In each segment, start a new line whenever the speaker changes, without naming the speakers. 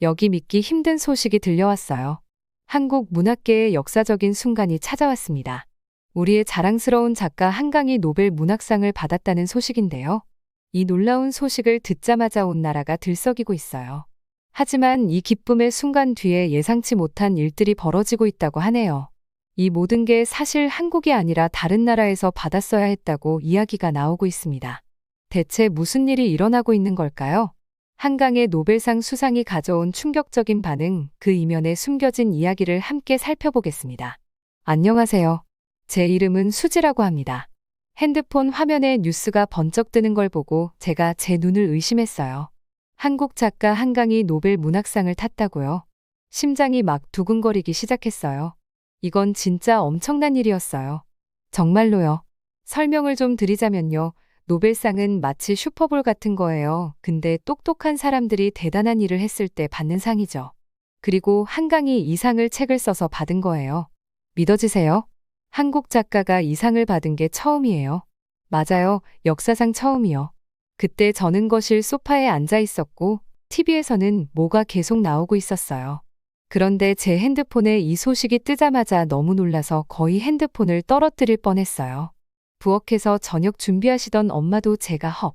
여기 믿기 힘든 소식이 들려왔어요. 한국 문학계의 역사적인 순간이 찾아왔습니다. 우리의 자랑스러운 작가 한강이 노벨 문학상을 받았다는 소식인데요. 이 놀라운 소식을 듣자마자 온 나라가 들썩이고 있어요. 하지만 이 기쁨의 순간 뒤에 예상치 못한 일들이 벌어지고 있다고 하네요. 이 모든 게 사실 한국이 아니라 다른 나라에서 받았어야 했다고 이야기가 나오고 있습니다. 대체 무슨 일이 일어나고 있는 걸까요? 한강의 노벨상 수상이 가져온 충격적인 반응, 그 이면에 숨겨진 이야기를 함께 살펴보겠습니다. 안녕하세요. 제 이름은 수지라고 합니다. 핸드폰 화면에 뉴스가 번쩍 뜨는 걸 보고 제가 제 눈을 의심했어요. 한국 작가 한강이 노벨 문학상을 탔다고요? 심장이 막 두근거리기 시작했어요. 이건 진짜 엄청난 일이었어요. 정말로요. 설명을 좀 드리자면요. 노벨상은 마치 슈퍼볼 같은 거예요. 근데 똑똑한 사람들이 대단한 일을 했을 때 받는 상이죠. 그리고 한강이 이 상을 책을 써서 받은 거예요. 믿어지세요? 한국 작가가 이 상을 받은 게 처음이에요. 맞아요. 역사상 처음이요. 그때 저는 거실 소파에 앉아 있었고 TV에서는 뭐가 계속 나오고 있었어요. 그런데 제 핸드폰에 이 소식이 뜨자마자 너무 놀라서 거의 핸드폰을 떨어뜨릴 뻔했어요. 부엌에서 저녁 준비하시던 엄마도 제가 헉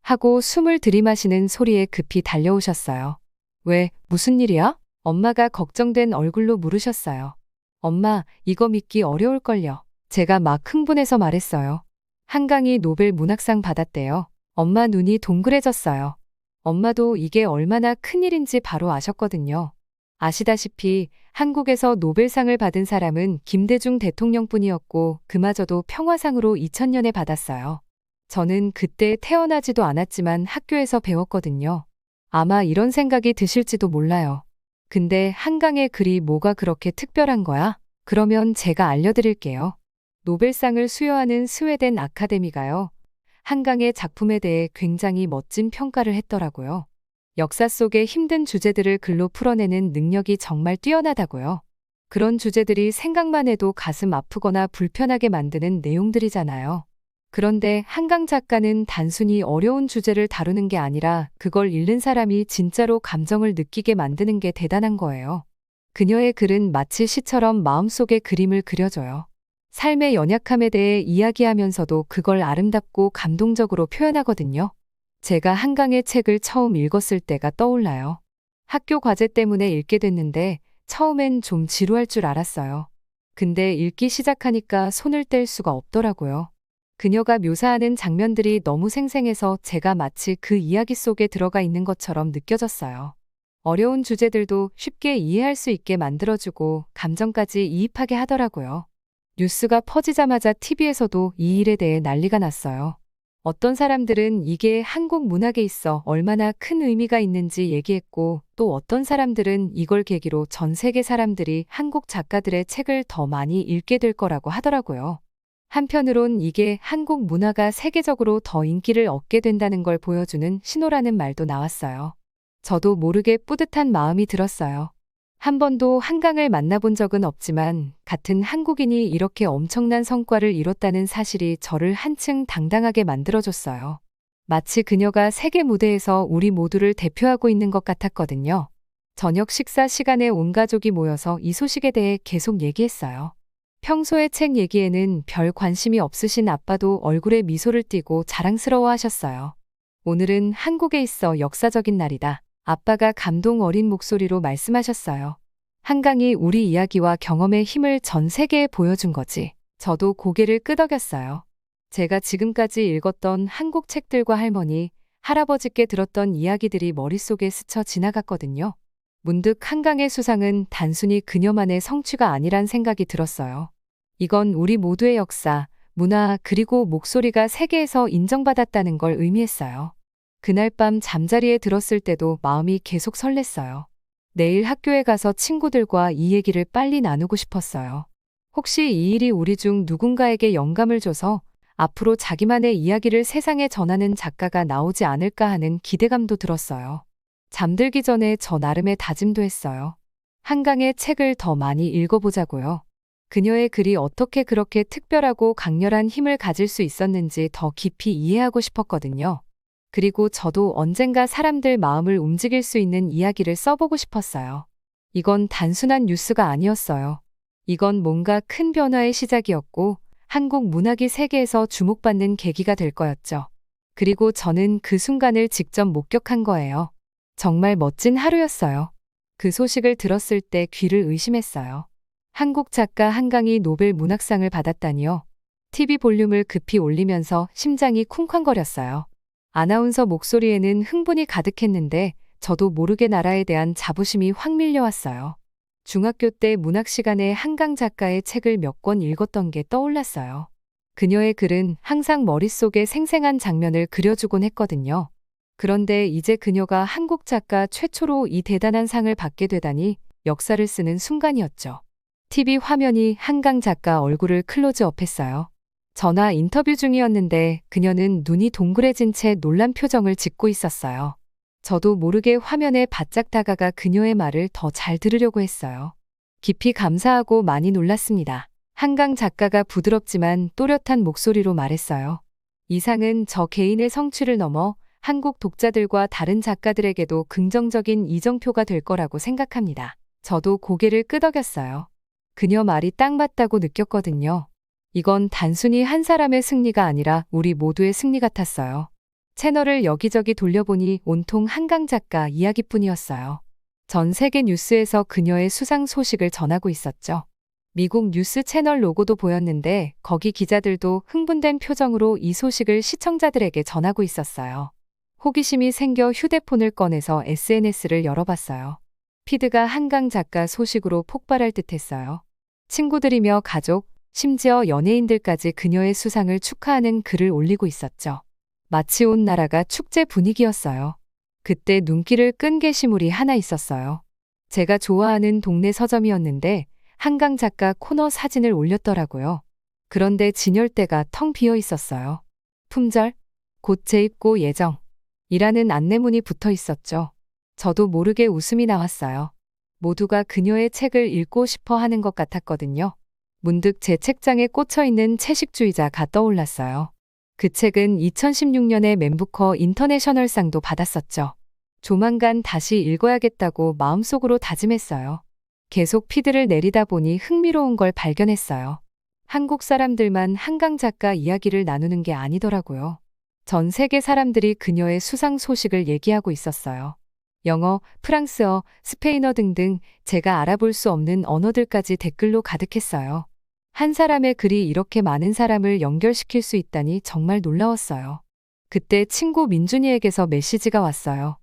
하고 숨을 들이마시는 소리에 급히 달려오셨어요. 왜, 무슨 일이야? 엄마가 걱정된 얼굴로 물으셨어요. 엄마, 이거 믿기 어려울걸요. 제가 막 흥분해서 말했어요. 한강이 노벨 문학상 받았대요. 엄마 눈이 동그래졌어요. 엄마도 이게 얼마나 큰일인지 바로 아셨거든요. 아시다시피 한국에서 노벨상을 받은 사람은 김대중 대통령뿐이었고 그마저도 평화상으로 2000년에 받았어요. 저는 그때 태어나지도 않았지만 학교에서 배웠거든요. 아마 이런 생각이 드실지도 몰라요. 근데 한강의 글이 뭐가 그렇게 특별한 거야? 그러면 제가 알려드릴게요. 노벨상을 수여하는 스웨덴 아카데미가요. 한강의 작품에 대해 굉장히 멋진 평가를 했더라고요. 역사 속의 힘든 주제들을 글로 풀어내는 능력이 정말 뛰어나다고요. 그런 주제들이 생각만 해도 가슴 아프거나 불편하게 만드는 내용들이잖아요. 그런데 한강 작가는 단순히 어려운 주제를 다루는 게 아니라 그걸 읽는 사람이 진짜로 감정을 느끼게 만드는 게 대단한 거예요. 그녀의 글은 마치 시처럼 마음속에 그림을 그려줘요. 삶의 연약함에 대해 이야기하면서도 그걸 아름답고 감동적으로 표현하거든요. 제가 한강의 책을 처음 읽었을 때가 떠올라요. 학교 과제 때문에 읽게 됐는데 처음엔 좀 지루할 줄 알았어요. 근데 읽기 시작하니까 손을 뗄 수가 없더라고요. 그녀가 묘사하는 장면들이 너무 생생해서 제가 마치 그 이야기 속에 들어가 있는 것처럼 느껴졌어요. 어려운 주제들도 쉽게 이해할 수 있게 만들어주고 감정까지 이입하게 하더라고요. 뉴스가 퍼지자마자 TV에서도 이 일에 대해 난리가 났어요. 어떤 사람들은 이게 한국 문학에 있어 얼마나 큰 의미가 있는지 얘기했고 또 어떤 사람들은 이걸 계기로 전 세계 사람들이 한국 작가들의 책을 더 많이 읽게 될 거라고 하더라고요. 한편으론 이게 한국 문화가 세계적으로 더 인기를 얻게 된다는 걸 보여주는 신호라는 말도 나왔어요. 저도 모르게 뿌듯한 마음이 들었어요. 한 번도 한강을 만나본 적은 없지만 같은 한국인이 이렇게 엄청난 성과를 이뤘다는 사실이 저를 한층 당당하게 만들어줬어요. 마치 그녀가 세계 무대에서 우리 모두를 대표하고 있는 것 같았거든요. 저녁 식사 시간에 온 가족이 모여서 이 소식에 대해 계속 얘기했어요. 평소에 책 얘기에는 별 관심이 없으신 아빠도 얼굴에 미소를 띠고 자랑스러워 하셨어요. 오늘은 한국에 있어 역사적인 날이다. 아빠가 감동 어린 목소리로 말씀하셨어요. 한강이 우리 이야기와 경험의 힘을 전 세계에 보여준 거지. 저도 고개를 끄덕였어요. 제가 지금까지 읽었던 한국 책들과 할머니, 할아버지께 들었던 이야기들이 머릿속에 스쳐 지나갔거든요. 문득 한강의 수상은 단순히 그녀만의 성취가 아니란 생각이 들었어요. 이건 우리 모두의 역사, 문화, 그리고 목소리가 세계에서 인정받았다는 걸 의미했어요. 그날 밤 잠자리에 들었을 때도 마음이 계속 설렜어요. 내일 학교에 가서 친구들과 이 얘기를 빨리 나누고 싶었어요. 혹시 이 일이 우리 중 누군가에게 영감을 줘서 앞으로 자기만의 이야기를 세상에 전하는 작가가 나오지 않을까 하는 기대감도 들었어요. 잠들기 전에 저 나름의 다짐도 했어요. 한강의 책을 더 많이 읽어보자고요. 그녀의 글이 어떻게 그렇게 특별하고 강렬한 힘을 가질 수 있었는지 더 깊이 이해하고 싶었거든요. 그리고 저도 언젠가 사람들 마음을 움직일 수 있는 이야기를 써보고 싶었어요. 이건 단순한 뉴스가 아니었어요. 이건 뭔가 큰 변화의 시작이었고 한국 문학이 세계에서 주목받는 계기가 될 거였죠. 그리고 저는 그 순간을 직접 목격한 거예요. 정말 멋진 하루였어요. 그 소식을 들었을 때 귀를 의심했어요. 한국 작가 한강이 노벨 문학상을 받았다니요. TV 볼륨을 급히 올리면서 심장이 쿵쾅거렸어요. 아나운서 목소리에는 흥분이 가득했는데 저도 모르게 나라에 대한 자부심이 확 밀려왔어요. 중학교 때 문학 시간에 한강 작가의 책을 몇 권 읽었던 게 떠올랐어요. 그녀의 글은 항상 머릿속에 생생한 장면을 그려주곤 했거든요. 그런데 이제 그녀가 한국 작가 최초로 이 대단한 상을 받게 되다니 역사를 쓰는 순간이었죠. TV 화면이 한강 작가 얼굴을 클로즈업했어요. 전화 인터뷰 중이었는데 그녀는 눈이 동그래진 채 놀란 표정을 짓고 있었어요. 저도 모르게 화면에 바짝 다가가 그녀의 말을 더 잘 들으려고 했어요. 깊이 감사하고 많이 놀랐습니다. 한강 작가가 부드럽지만 또렷한 목소리로 말했어요. 이 상은 저 개인의 성취를 넘어 한국 독자들과 다른 작가들에게도 긍정적인 이정표가 될 거라고 생각합니다. 저도 고개를 끄덕였어요. 그녀 말이 딱 맞다고 느꼈거든요. 이건 단순히 한 사람의 승리가 아니라 우리 모두의 승리 같았어요. 채널을 여기저기 돌려보니 온통 한강 작가 이야기뿐이었어요. 전 세계 뉴스에서 그녀의 수상 소식을 전하고 있었죠. 미국 뉴스 채널 로고도 보였는데 거기 기자들도 흥분된 표정으로 이 소식을 시청자들에게 전하고 있었어요. 호기심이 생겨 휴대폰을 꺼내서 SNS를 열어봤어요. 피드가 한강 작가 소식으로 폭발할 듯했어요. 친구들이며 가족, 심지어 연예인들까지 그녀의 수상을 축하하는 글을 올리고 있었죠. 마치 온 나라가 축제 분위기였어요. 그때 눈길을 끈 게시물이 하나 있었어요. 제가 좋아하는 동네 서점이었는데 한강 작가 코너 사진을 올렸더라고요. 그런데 진열대가 텅 비어 있었어요. 품절, 곧 재입고 예정 이라는 안내문이 붙어 있었죠. 저도 모르게 웃음이 나왔어요. 모두가 그녀의 책을 읽고 싶어 하는 것 같았거든요. 문득 제 책장에 꽂혀있는 채식주의자가 떠올랐어요. 그 책은 2016년에 맨부커 인터내셔널상도 받았었죠. 조만간 다시 읽어야겠다고 마음속으로 다짐했어요. 계속 피드를 내리다 보니 흥미로운 걸 발견했어요. 한국 사람들만 한강 작가 이야기를 나누는 게 아니더라고요. 전 세계 사람들이 그녀의 수상 소식을 얘기하고 있었어요. 영어, 프랑스어, 스페인어 등등 제가 알아볼 수 없는 언어들까지 댓글로 가득했어요. 한 사람의 글이 이렇게 많은 사람을 연결시킬 수 있다니 정말 놀라웠어요. 그때 친구 민준이에게서 메시지가 왔어요.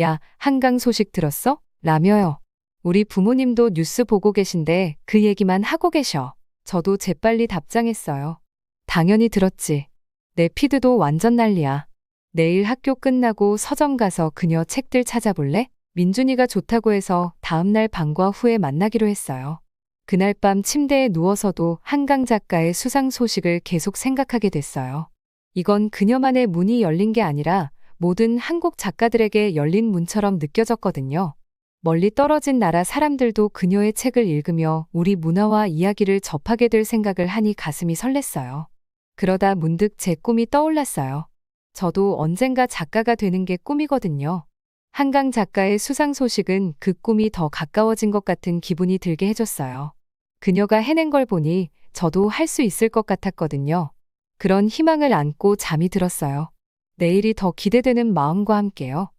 야, 한강 소식 들었어? 라며요. 우리 부모님도 뉴스 보고 계신데 그 얘기만 하고 계셔. 저도 재빨리 답장했어요. 당연히 들었지. 내 피드도 완전 난리야. 내일 학교 끝나고 서점 가서 그녀 책들 찾아볼래? 민준이가 좋다고 해서 다음날 방과 후에 만나기로 했어요. 그날 밤 침대에 누워서도 한강 작가의 수상 소식을 계속 생각하게 됐어요. 이건 그녀만의 문이 열린 게 아니라 모든 한국 작가들에게 열린 문처럼 느껴졌거든요. 멀리 떨어진 나라 사람들도 그녀의 책을 읽으며 우리 문화와 이야기를 접하게 될 생각을 하니 가슴이 설렜어요. 그러다 문득 제 꿈이 떠올랐어요. 저도 언젠가 작가가 되는 게 꿈이거든요. 한강 작가의 수상 소식은 그 꿈이 더 가까워진 것 같은 기분이 들게 해줬어요. 그녀가 해낸 걸 보니 저도 할 수 있을 것 같았거든요. 그런 희망을 안고 잠이 들었어요. 내일이 더 기대되는 마음과 함께요.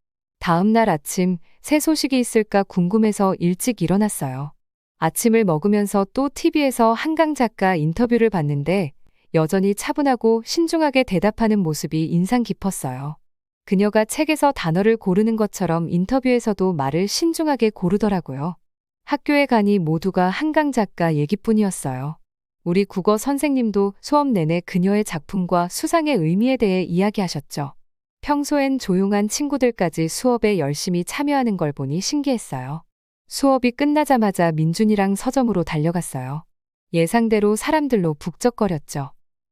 다음 날 아침 새 소식이 있을까 궁금해서 일찍 일어났어요. 아침을 먹으면서 또 TV에서 한강 작가 인터뷰를 봤는데 여전히 차분하고 신중하게 대답하는 모습이 인상 깊었어요. 그녀가 책에서 단어를 고르는 것처럼 인터뷰에서도 말을 신중하게 고르더라고요. 학교에 가니 모두가 한강 작가 얘기뿐이었어요. 우리 국어 선생님도 수업 내내 그녀의 작품과 수상의 의미에 대해 이야기하셨죠. 평소엔 조용한 친구들까지 수업에 열심히 참여하는 걸 보니 신기했어요. 수업이 끝나자마자 민준이랑 서점으로 달려갔어요. 예상대로 사람들로 북적거렸죠.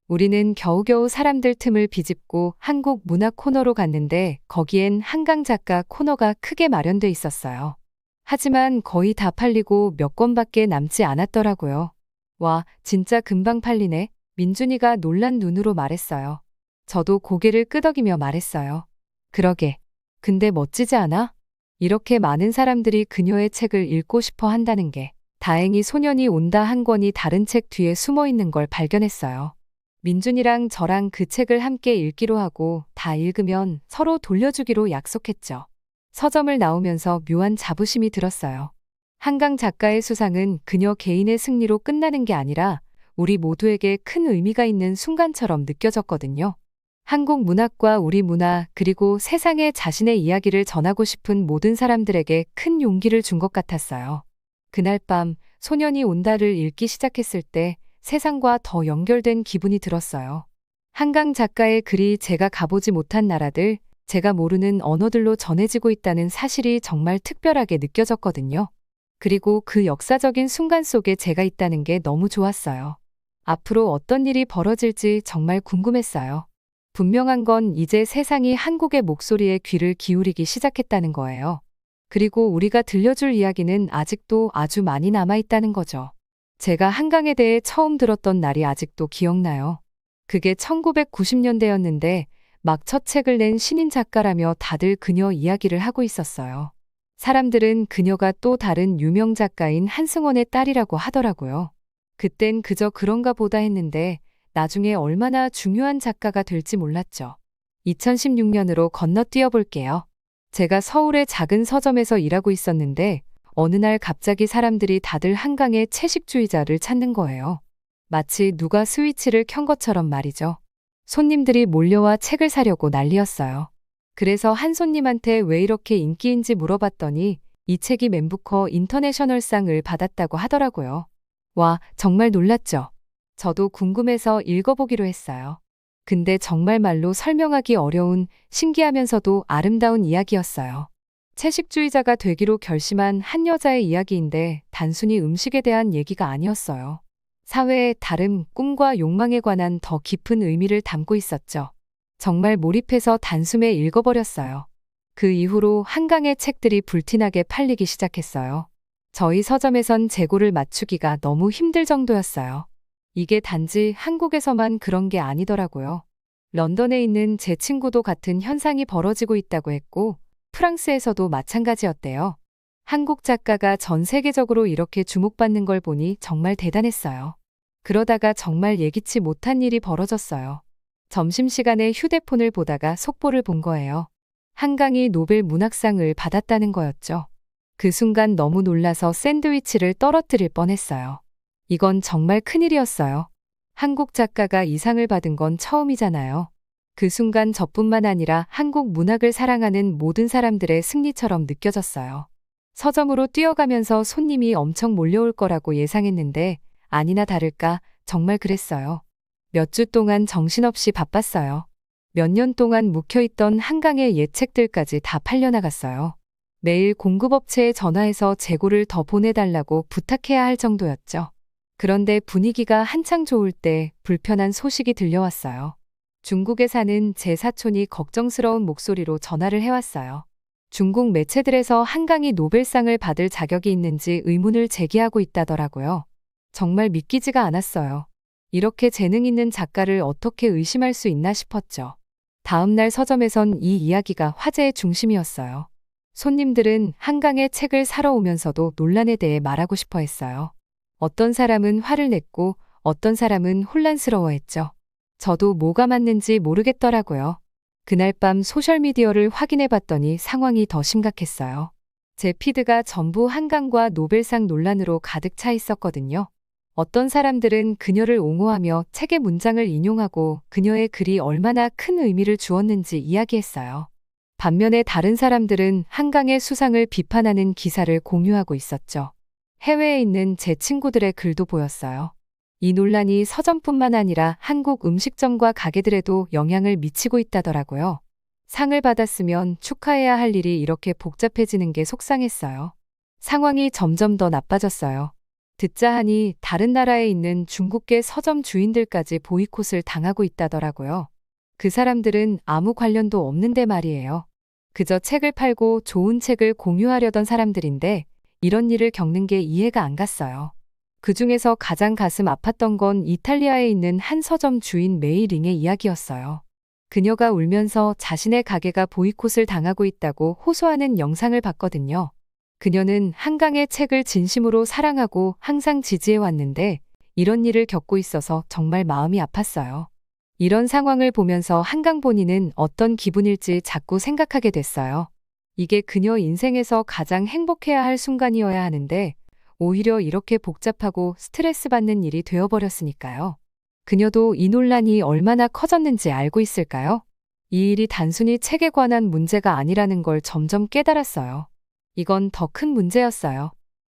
우리는 겨우겨우 사람들 틈을 비집고 한국 문학 코너로 갔는데 거기엔 한강 작가 코너가 크게 마련돼 있었어요. 하지만 거의 다 팔리고 몇 권밖에 남지 않았더라고요. 와, 진짜 금방 팔리네. 민준이가 놀란 눈으로 말했어요. 저도 고개를 끄덕이며 말했어요. 그러게. 근데 멋지지 않아? 이렇게 많은 사람들이 그녀의 책을 읽고 싶어 한다는 게 다행히 소년이 온다 한 권이 다른 책 뒤에 숨어 있는 걸 발견했어요. 민준이랑 저랑 그 책을 함께 읽기로 하고 다 읽으면 서로 돌려주기로 약속했죠. 서점을 나오면서 묘한 자부심이 들었어요. 한강 작가의 수상은 그녀 개인의 승리로 끝나는 게 아니라 우리 모두에게 큰 의미가 있는 순간처럼 느껴졌거든요. 한국 문학과 우리 문화 그리고 세상에 자신의 이야기를 전하고 싶은 모든 사람들에게 큰 용기를 준 것 같았어요. 그날 밤 소년이 온다를 읽기 시작했을 때 세상과 더 연결된 기분이 들었어요. 한강 작가의 글이 제가 가보지 못한 나라들, 제가 모르는 언어들로 전해지고 있다는 사실이 정말 특별하게 느껴졌거든요. 그리고 그 역사적인 순간 속에 제가 있다는 게 너무 좋았어요. 앞으로 어떤 일이 벌어질지 정말 궁금했어요. 분명한 건 이제 세상이 한국의 목소리에 귀를 기울이기 시작했다는 거예요. 그리고 우리가 들려줄 이야기는 아직도 아주 많이 남아있다는 거죠. 제가 한강에 대해 처음 들었던 날이 아직도 기억나요. 그게 1990년대였는데 막 첫 책을 낸 신인 작가라며 다들 그녀 이야기를 하고 있었어요. 사람들은 그녀가 또 다른 유명 작가인 한승원의 딸이라고 하더라고요. 그땐 그저 그런가 보다 했는데 나중에 얼마나 중요한 작가가 될지 몰랐죠. 2016년으로 건너뛰어 볼게요. 제가 서울의 작은 서점에서 일하고 있었는데 어느 날 갑자기 사람들이 다들 한강의 채식주의자를 찾는 거예요. 마치 누가 스위치를 켠 것처럼 말이죠. 손님들이 몰려와 책을 사려고 난리였어요. 그래서 한 손님한테 왜 이렇게 인기인지 물어봤더니 이 책이 맨부커 인터내셔널상을 받았다고 하더라고요. 와, 정말 놀랐죠? 저도 궁금해서 읽어보기로 했어요. 근데 정말 말로 설명하기 어려운 신기하면서도 아름다운 이야기였어요. 채식주의자가 되기로 결심한 한 여자의 이야기인데 단순히 음식에 대한 얘기가 아니었어요. 사회의 다름, 꿈과 욕망에 관한 더 깊은 의미를 담고 있었죠. 정말 몰입해서 단숨에 읽어버렸어요. 그 이후로 한강의 책들이 불티나게 팔리기 시작했어요. 저희 서점에선 재고를 맞추기가 너무 힘들 정도였어요. 이게 단지 한국에서만 그런 게 아니더라고요. 런던에 있는 제 친구도 같은 현상이 벌어지고 있다고 했고 프랑스에서도 마찬가지였대요. 한국 작가가 전 세계적으로 이렇게 주목받는 걸 보니 정말 대단했어요. 그러다가 정말 예기치 못한 일이 벌어졌어요. 점심시간에 휴대폰을 보다가 속보를 본 거예요. 한강이 노벨 문학상을 받았다는 거였죠. 그 순간 너무 놀라서 샌드위치를 떨어뜨릴 뻔했어요. 이건 정말 큰일이었어요. 한국 작가가 이 상을 받은 건 처음이잖아요. 그 순간 저뿐만 아니라 한국 문학을 사랑하는 모든 사람들의 승리처럼 느껴졌어요. 서점으로 뛰어가면서 손님이 엄청 몰려올 거라고 예상했는데 아니나 다를까 정말 그랬어요. 몇 주 동안 정신없이 바빴어요. 몇 년 동안 묵혀있던 한강의 옛 책들까지 다 팔려나갔어요. 매일 공급업체에 전화해서 재고를 더 보내달라고 부탁해야 할 정도였죠. 그런데 분위기가 한창 좋을 때 불편한 소식이 들려왔어요. 중국에 사는 제 사촌이 걱정스러운 목소리로 전화를 해왔어요. 중국 매체들에서 한강이 노벨상을 받을 자격이 있는지 의문을 제기하고 있다더라고요. 정말 믿기지가 않았어요. 이렇게 재능 있는 작가를 어떻게 의심할 수 있나 싶었죠. 다음 날 서점에선 이 이야기가 화제의 중심이었어요. 손님들은 한강의 책을 사러 오면서도 논란에 대해 말하고 싶어 했어요. 어떤 사람은 화를 냈고 어떤 사람은 혼란스러워했죠. 저도 뭐가 맞는지 모르겠더라고요. 그날 밤 소셜미디어를 확인해 봤더니 상황이 더 심각했어요. 제 피드가 전부 한강과 노벨상 논란으로 가득 차 있었거든요. 어떤 사람들은 그녀를 옹호하며 책의 문장을 인용하고 그녀의 글이 얼마나 큰 의미를 주었는지 이야기했어요. 반면에 다른 사람들은 한강의 수상을 비판하는 기사를 공유하고 있었죠. 해외에 있는 제 친구들의 글도 보였어요. 이 논란이 서점뿐만 아니라 한국 음식점과 가게들에도 영향을 미치고 있다더라고요. 상을 받았으면 축하해야 할 일이 이렇게 복잡해지는 게 속상했어요. 상황이 점점 더 나빠졌어요. 듣자 하니 다른 나라에 있는 중국계 서점 주인들까지 보이콧을 당하고 있다더라고요. 그 사람들은 아무 관련도 없는데 말이에요. 그저 책을 팔고 좋은 책을 공유하려던 사람들인데 이런 일을 겪는 게 이해가 안 갔어요. 그 중에서 가장 가슴 아팠던 건 이탈리아에 있는 한 서점 주인 메이링의 이야기였어요. 그녀가 울면서 자신의 가게가 보이콧을 당하고 있다고 호소하는 영상을 봤거든요. 그녀는 한강의 책을 진심으로 사랑하고 항상 지지해왔는데 이런 일을 겪고 있어서 정말 마음이 아팠어요. 이런 상황을 보면서 한강 본인은 어떤 기분일지 자꾸 생각하게 됐어요. 이게 그녀 인생에서 가장 행복해야 할 순간이어야 하는데 오히려 이렇게 복잡하고 스트레스 받는 일이 되어버렸으니까요. 그녀도 이 논란이 얼마나 커졌는지 알고 있을까요? 이 일이 단순히 책에 관한 문제가 아니라는 걸 점점 깨달았어요. 이건 더 큰 문제였어요.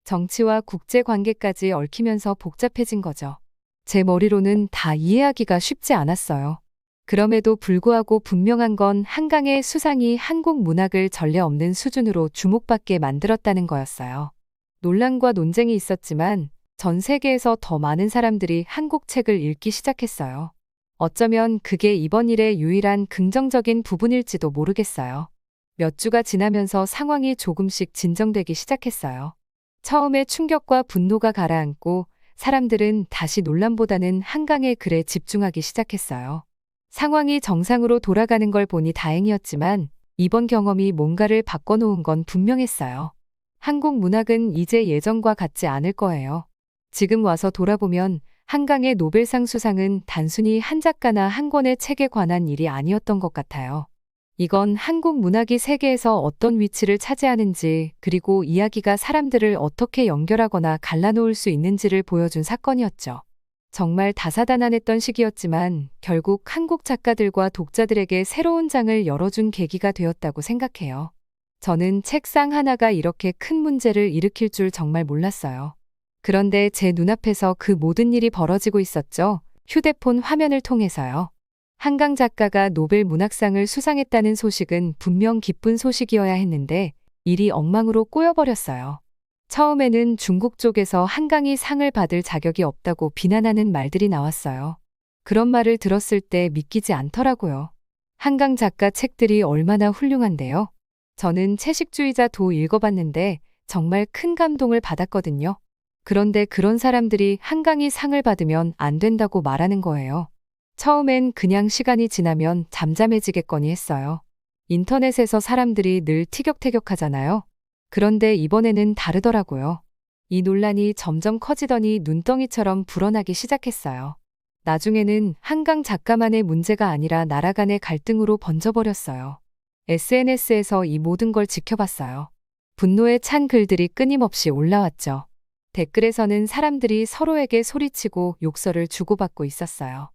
정치와 국제 관계까지 얽히면서 복잡해진 거죠. 제 머리로는 다 이해하기가 쉽지 않았어요. 그럼에도 불구하고 분명한 건 한강의 수상이 한국 문학을 전례 없는 수준으로 주목받게 만들었다는 거였어요. 논란과 논쟁이 있었지만 전 세계에서 더 많은 사람들이 한국 책을 읽기 시작했어요. 어쩌면 그게 이번 일의 유일한 긍정적인 부분일지도 모르겠어요. 몇 주가 지나면서 상황이 조금씩 진정되기 시작했어요. 처음에 충격과 분노가 가라앉고 사람들은 다시 논란보다는 한강의 글에 집중하기 시작했어요. 상황이 정상으로 돌아가는 걸 보니 다행이었지만 이번 경험이 뭔가를 바꿔놓은 건 분명했어요. 한국 문학은 이제 예전과 같지 않을 거예요. 지금 와서 돌아보면 한강의 노벨상 수상은 단순히 한 작가나 한 권의 책에 관한 일이 아니었던 것 같아요. 이건 한국 문학이 세계에서 어떤 위치를 차지하는지 그리고 이야기가 사람들을 어떻게 연결하거나 갈라놓을 수 있는지를 보여준 사건이었죠. 정말 다사다난했던 시기였지만 결국 한국 작가들과 독자들에게 새로운 장을 열어준 계기가 되었다고 생각해요. 저는 책상 하나가 이렇게 큰 문제를 일으킬 줄 정말 몰랐어요. 그런데 제 눈앞에서 그 모든 일이 벌어지고 있었죠. 휴대폰 화면을 통해서요. 한강 작가가 노벨 문학상을 수상했다는 소식은 분명 기쁜 소식이어야 했는데 일이 엉망으로 꼬여버렸어요. 처음에는 중국 쪽에서 한강이 상을 받을 자격이 없다고 비난하는 말들이 나왔어요. 그런 말을 들었을 때 믿기지 않더라고요. 한강 작가 책들이 얼마나 훌륭한데요. 저는 채식주의자도 읽어봤는데 정말 큰 감동을 받았거든요. 그런데 그런 사람들이 한강이 상을 받으면 안 된다고 말하는 거예요. 처음엔 그냥 시간이 지나면 잠잠해지겠거니 했어요. 인터넷에서 사람들이 늘 티격태격하잖아요. 그런데 이번에는 다르더라고요. 이 논란이 점점 커지더니 눈덩이처럼 불어나기 시작했어요. 나중에는 한강 작가만의 문제가 아니라 나라 간의 갈등으로 번져버렸어요. SNS에서 이 모든 걸 지켜봤어요. 분노에 찬 글들이 끊임없이 올라왔죠. 댓글에서는 사람들이 서로에게 소리치고 욕설을 주고받고 있었어요.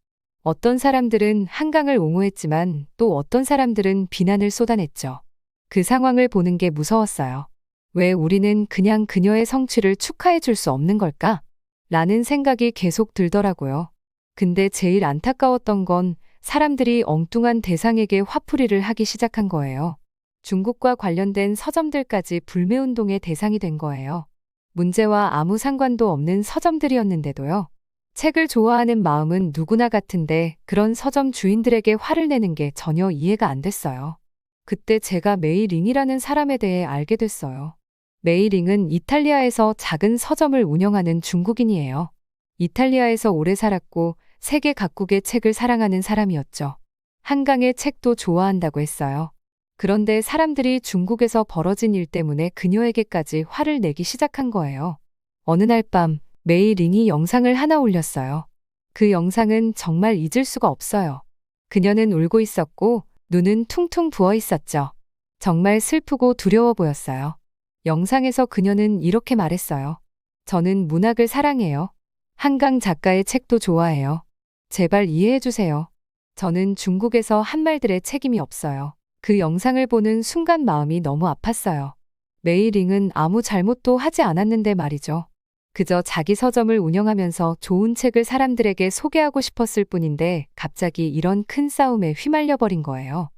어떤 사람들은 한강을 옹호했지만 또 어떤 사람들은 비난을 쏟아냈죠. 그 상황을 보는 게 무서웠어요. 왜 우리는 그냥 그녀의 성취를 축하해 줄 수 없는 걸까? 라는 생각이 계속 들더라고요. 근데 제일 안타까웠던 건 사람들이 엉뚱한 대상에게 화풀이를 하기 시작한 거예요. 중국과 관련된 서점들까지 불매운동의 대상이 된 거예요. 문제와 아무 상관도 없는 서점들이었는데도요. 책을 좋아하는 마음은 누구나 같은데 그런 서점 주인들에게 화를 내는 게 전혀 이해가 안 됐어요. 그때 제가 메이링이라는 사람에 대해 알게 됐어요. 메이링은 이탈리아에서 작은 서점을 운영하는 중국인이에요. 이탈리아에서 오래 살았고 세계 각국의 책을 사랑하는 사람이었죠. 한강의 책도 좋아한다고 했어요. 그런데 사람들이 중국에서 벌어진 일 때문에 그녀에게까지 화를 내기 시작한 거예요. 어느 날 밤 메이링이 영상을 하나 올렸어요. 그 영상은 정말 잊을 수가 없어요. 그녀는 울고 있었고 눈은 퉁퉁 부어 있었죠. 정말 슬프고 두려워 보였어요. 영상에서 그녀는 이렇게 말했어요. 저는 문학을 사랑해요. 한강 작가의 책도 좋아해요. 제발 이해해 주세요. 저는 중국에서 한 말들의 책임이 없어요. 그 영상을 보는 순간 마음이 너무 아팠어요. 메이링은 아무 잘못도 하지 않았는데 말이죠. 그저 자기 서점을 운영하면서 좋은 책을 사람들에게 소개하고 싶었을 뿐인데 갑자기 이런 큰 싸움에 휘말려 버린 거예요.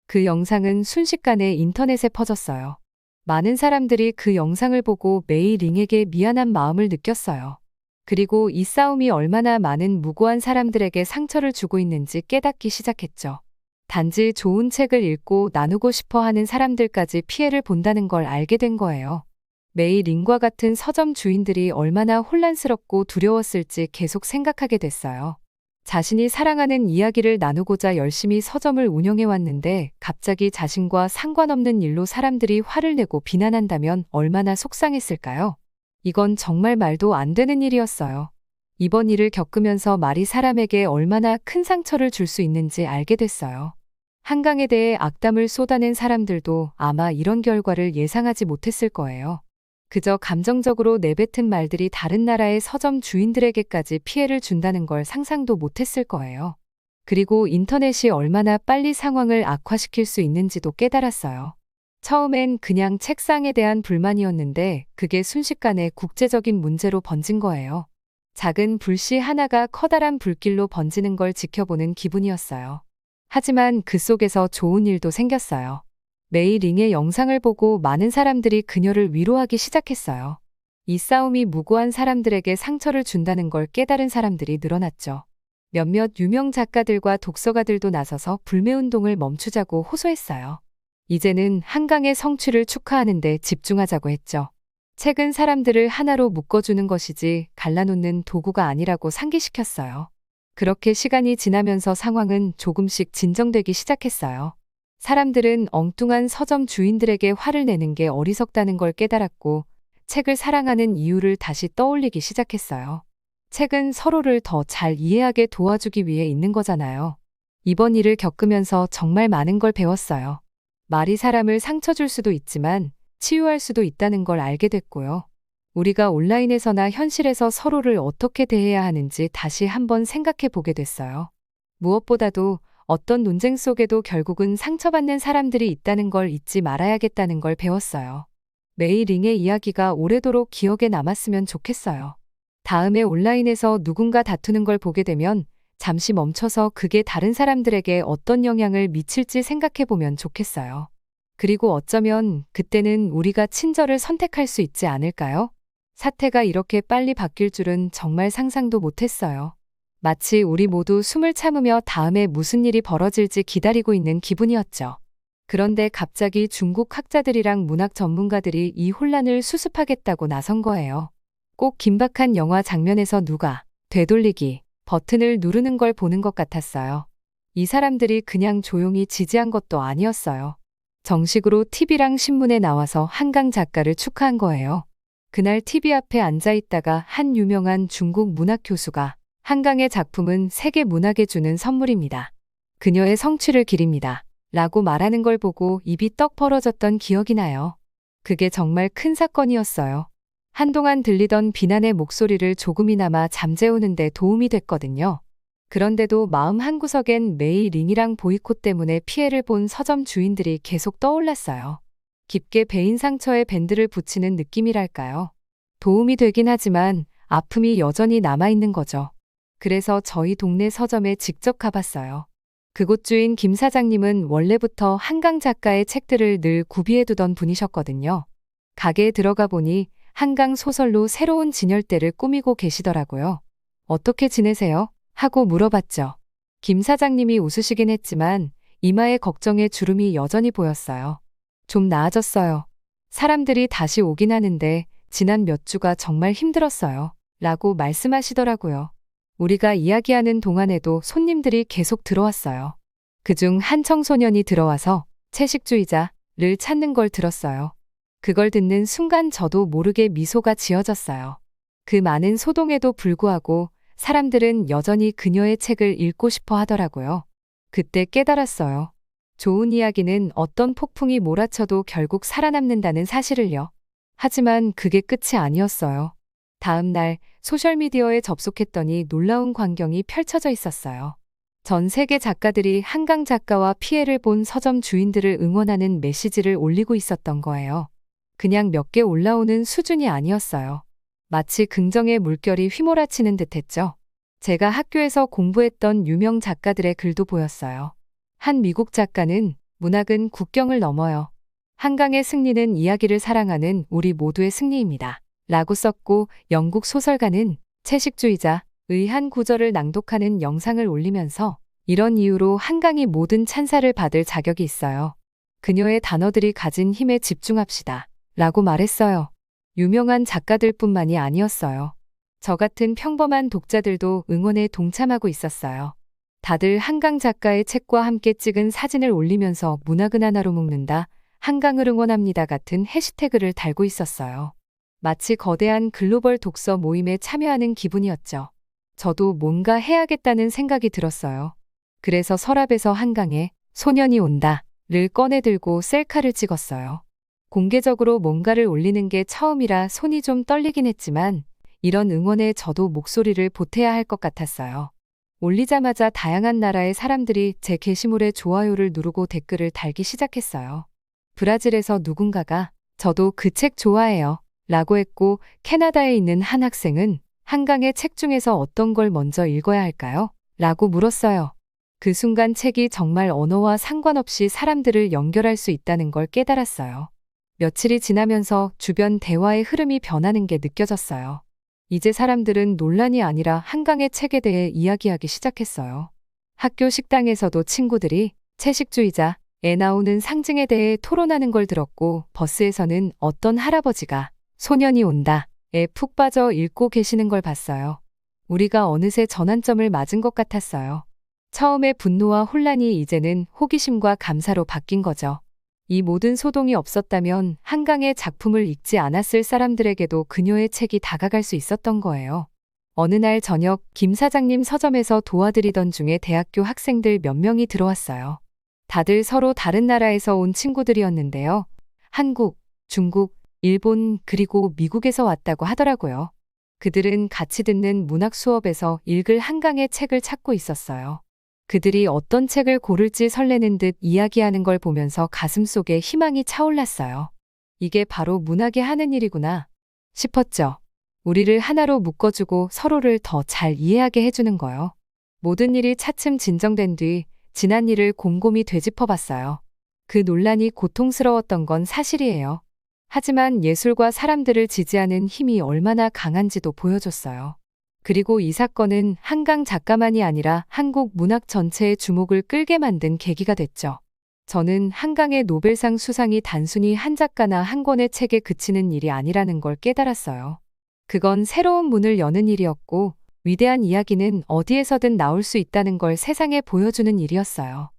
그 영상은 순식간에 인터넷에 퍼졌어요. 많은 사람들이 그 영상을 보고 메이링에게 미안한 마음을 느꼈어요. 그리고 이 싸움이 얼마나 많은 무고한 사람들에게 상처를 주고 있는지 깨닫기 시작했죠. 단지 좋은 책을 읽고 나누고 싶어 하는 사람들까지 피해를 본다는 걸 알게 된 거예요. 메이링과 같은 서점 주인들이 얼마나 혼란스럽고 두려웠을지 계속 생각하게 됐어요. 자신이 사랑하는 이야기를 나누고자 열심히 서점을 운영해 왔는데 갑자기 자신과 상관없는 일로 사람들이 화를 내고 비난한다면 얼마나 속상했을까요? 이건 정말 말도 안 되는 일이었어요. 이번 일을 겪으면서 말이 사람에게 얼마나 큰 상처를 줄 수 있는지 알게 됐어요. 한강에 대해 악담을 쏟아낸 사람들도 아마 이런 결과를 예상하지 못했을 거예요. 그저 감정적으로 내뱉은 말들이 다른 나라의 서점 주인들에게까지 피해를 준다는 걸 상상도 못했을 거예요. 그리고 인터넷이 얼마나 빨리 상황을 악화시킬 수 있는지도 깨달았어요. 처음엔 그냥 책상에 대한 불만이었는데 그게 순식간에 국제적인 문제로 번진 거예요. 작은 불씨 하나가 커다란 불길로 번지는 걸 지켜보는 기분이었어요. 하지만 그 속에서 좋은 일도 생겼어요. 메이 링의 영상을 보고 많은 사람들이 그녀를 위로하기 시작했어요. 이 싸움이 무고한 사람들에게 상처를 준다는 걸 깨달은 사람들이 늘어났죠. 몇몇 유명 작가들과 독서가들도 나서서 불매운동을 멈추자고 호소했어요. 이제는 한강의 성취를 축하하는 데 집중하자고 했죠. 책은 사람들을 하나로 묶어주는 것이지 갈라놓는 도구가 아니라고 상기시켰어요. 그렇게 시간이 지나면서 상황은 조금씩 진정되기 시작했어요. 사람들은 엉뚱한 서점 주인들에게 화를 내는 게 어리석다는 걸 깨달았고 책을 사랑하는 이유를 다시 떠올리기 시작했어요. 책은 서로를 더 잘 이해하게 도와주기 위해 있는 거잖아요. 이번 일을 겪으면서 정말 많은 걸 배웠어요. 말이 사람을 상처 줄 수도 있지만 치유할 수도 있다는 걸 알게 됐고요. 우리가 온라인에서나 현실에서 서로를 어떻게 대해야 하는지 다시 한번 생각해 보게 됐어요. 무엇보다도 어떤 논쟁 속에도 결국은 상처받는 사람들이 있다는 걸 잊지 말아야겠다는 걸 배웠어요. 메이 링의 이야기가 오래도록 기억에 남았으면 좋겠어요. 다음에 온라인에서 누군가 다투는 걸 보게 되면 잠시 멈춰서 그게 다른 사람들에게 어떤 영향을 미칠지 생각해 보면 좋겠어요. 그리고 어쩌면 그때는 우리가 친절을 선택할 수 있지 않을까요? 사태가 이렇게 빨리 바뀔 줄은 정말 상상도 못했어요. 마치 우리 모두 숨을 참으며 다음에 무슨 일이 벌어질지 기다리고 있는 기분이었죠. 그런데 갑자기 중국 학자들이랑 문학 전문가들이 이 혼란을 수습하겠다고 나선 거예요. 꼭 긴박한 영화 장면에서 누가 되돌리기 버튼을 누르는 걸 보는 것 같았어요. 이 사람들이 그냥 조용히 지지한 것도 아니었어요. 정식으로 TV랑 신문에 나와서 한강 작가를 축하한 거예요. 그날 TV 앞에 앉아 있다가 한 유명한 중국 문학 교수가 한강의 작품은 세계 문학에 주는 선물입니다. 그녀의 성취를 기립니다. 라고 말하는 걸 보고 입이 떡 벌어졌던 기억이 나요. 그게 정말 큰 사건이었어요. 한동안 들리던 비난의 목소리를 조금이나마 잠재우는 데 도움이 됐거든요. 그런데도 마음 한구석엔 메이 링이랑 보이콧 때문에 피해를 본 서점 주인들이 계속 떠올랐어요. 깊게 베인 상처에 밴드를 붙이는 느낌이랄까요. 도움이 되긴 하지만 아픔이 여전히 남아있는 거죠. 그래서 저희 동네 서점에 직접 가봤어요. 그곳 주인 김 사장님은 원래부터 한강 작가의 책들을 늘 구비해두던 분이셨거든요. 가게에 들어가 보니 한강 소설로 새로운 진열대를 꾸미고 계시더라고요. 어떻게 지내세요? 하고 물어봤죠. 김 사장님이 웃으시긴 했지만 이마에 걱정의 주름이 여전히 보였어요. 좀 나아졌어요. 사람들이 다시 오긴 하는데 지난 몇 주가 정말 힘들었어요. 라고 말씀하시더라고요. 우리가 이야기하는 동안에도 손님들이 계속 들어왔어요. 그중 한 청소년이 들어와서 채식주의자를 찾는 걸 들었어요. 그걸 듣는 순간 저도 모르게 미소가 지어졌어요. 그 많은 소동에도 불구하고 사람들은 여전히 그녀의 책을 읽고 싶어 하더라고요. 그때 깨달았어요. 좋은 이야기는 어떤 폭풍이 몰아쳐도 결국 살아남는다는 사실을요. 하지만 그게 끝이 아니었어요. 다음 날 소셜미디어에 접속했더니 놀라운 광경이 펼쳐져 있었어요. 전 세계 작가들이 한강 작가와 피해를 본 서점 주인들을 응원하는 메시지를 올리고 있었던 거예요. 그냥 몇 개 올라오는 수준이 아니었어요. 마치 긍정의 물결이 휘몰아치는 듯했죠. 제가 학교에서 공부했던 유명 작가들의 글도 보였어요. 한 미국 작가는 문학은 국경을 넘어요. 한강의 승리는 이야기를 사랑하는 우리 모두의 승리입니다. 라고 썼고 영국 소설가는 채식주의자의 한 구절을 낭독하는 영상을 올리면서 이런 이유로 한강이 모든 찬사를 받을 자격이 있어요. 그녀의 단어들이 가진 힘에 집중합시다. 라고 말했어요. 유명한 작가들뿐만이 아니었어요. 저 같은 평범한 독자들도 응원에 동참하고 있었어요. 다들 한강 작가의 책과 함께 찍은 사진을 올리면서 문학은 하나로 묶는다, 한강을 응원합니다 같은 해시태그를 달고 있었어요. 마치 거대한 글로벌 독서 모임에 참여하는 기분이었죠. 저도 뭔가 해야겠다는 생각이 들었어요. 그래서 서랍에서 한강에 소년이 온다를 꺼내들고 셀카를 찍었어요. 공개적으로 뭔가를 올리는 게 처음이라 손이 좀 떨리긴 했지만 이런 응원에 저도 목소리를 보태야 할 것 같았어요. 올리자마자 다양한 나라의 사람들이 제 게시물에 좋아요를 누르고 댓글을 달기 시작했어요. 브라질에서 누군가가 저도 그 책 좋아해요 라고 했고, 캐나다에 있는 한 학생은 한강의 책 중에서 어떤 걸 먼저 읽어야 할까요? 라고 물었어요. 그 순간 책이 정말 언어와 상관없이 사람들을 연결할 수 있다는 걸 깨달았어요. 며칠이 지나면서 주변 대화의 흐름이 변하는 게 느껴졌어요. 이제 사람들은 논란이 아니라 한강의 책에 대해 이야기하기 시작했어요. 학교 식당에서도 친구들이 채식주의자에 나오는 상징에 대해 토론하는 걸 들었고, 버스에서는 어떤 할아버지가 소년이 온다에 푹 빠져 읽고 계시는 걸 봤어요. 우리가 어느새 전환점을 맞은 것 같았어요. 처음에 분노와 혼란이 이제는 호기심과 감사로 바뀐 거죠. 이 모든 소동이 없었다면 한강의 작품을 읽지 않았을 사람들에게도 그녀의 책이 다가갈 수 있었던 거예요. 어느 날 저녁 김 사장님 서점에서 도와드리던 중에 대학교 학생들 몇 명이 들어왔어요. 다들 서로 다른 나라에서 온 친구들이었는데요. 한국, 중국, 일본, 그리고 미국에서 왔다고 하더라고요. 그들은 같이 듣는 문학 수업에서 읽을 한강의 책을 찾고 있었어요. 그들이 어떤 책을 고를지 설레는 듯 이야기하는 걸 보면서 가슴속에 희망이 차올랐어요. 이게 바로 문학이 하는 일이구나 싶었죠. 우리를 하나로 묶어주고 서로를 더 잘 이해하게 해주는 거요. 모든 일이 차츰 진정된 뒤 지난 일을 곰곰이 되짚어봤어요. 그 논란이 고통스러웠던 건 사실이에요. 하지만 예술과 사람들을 지지하는 힘이 얼마나 강한지도 보여줬어요. 그리고 이 사건은 한강 작가만이 아니라 한국 문학 전체의 주목을 끌게 만든 계기가 됐죠. 저는 한강의 노벨상 수상이 단순히 한 작가나 한 권의 책에 그치는 일이 아니라는 걸 깨달았어요. 그건 새로운 문을 여는 일이었고, 위대한 이야기는 어디에서든 나올 수 있다는 걸 세상에 보여주는 일이었어요.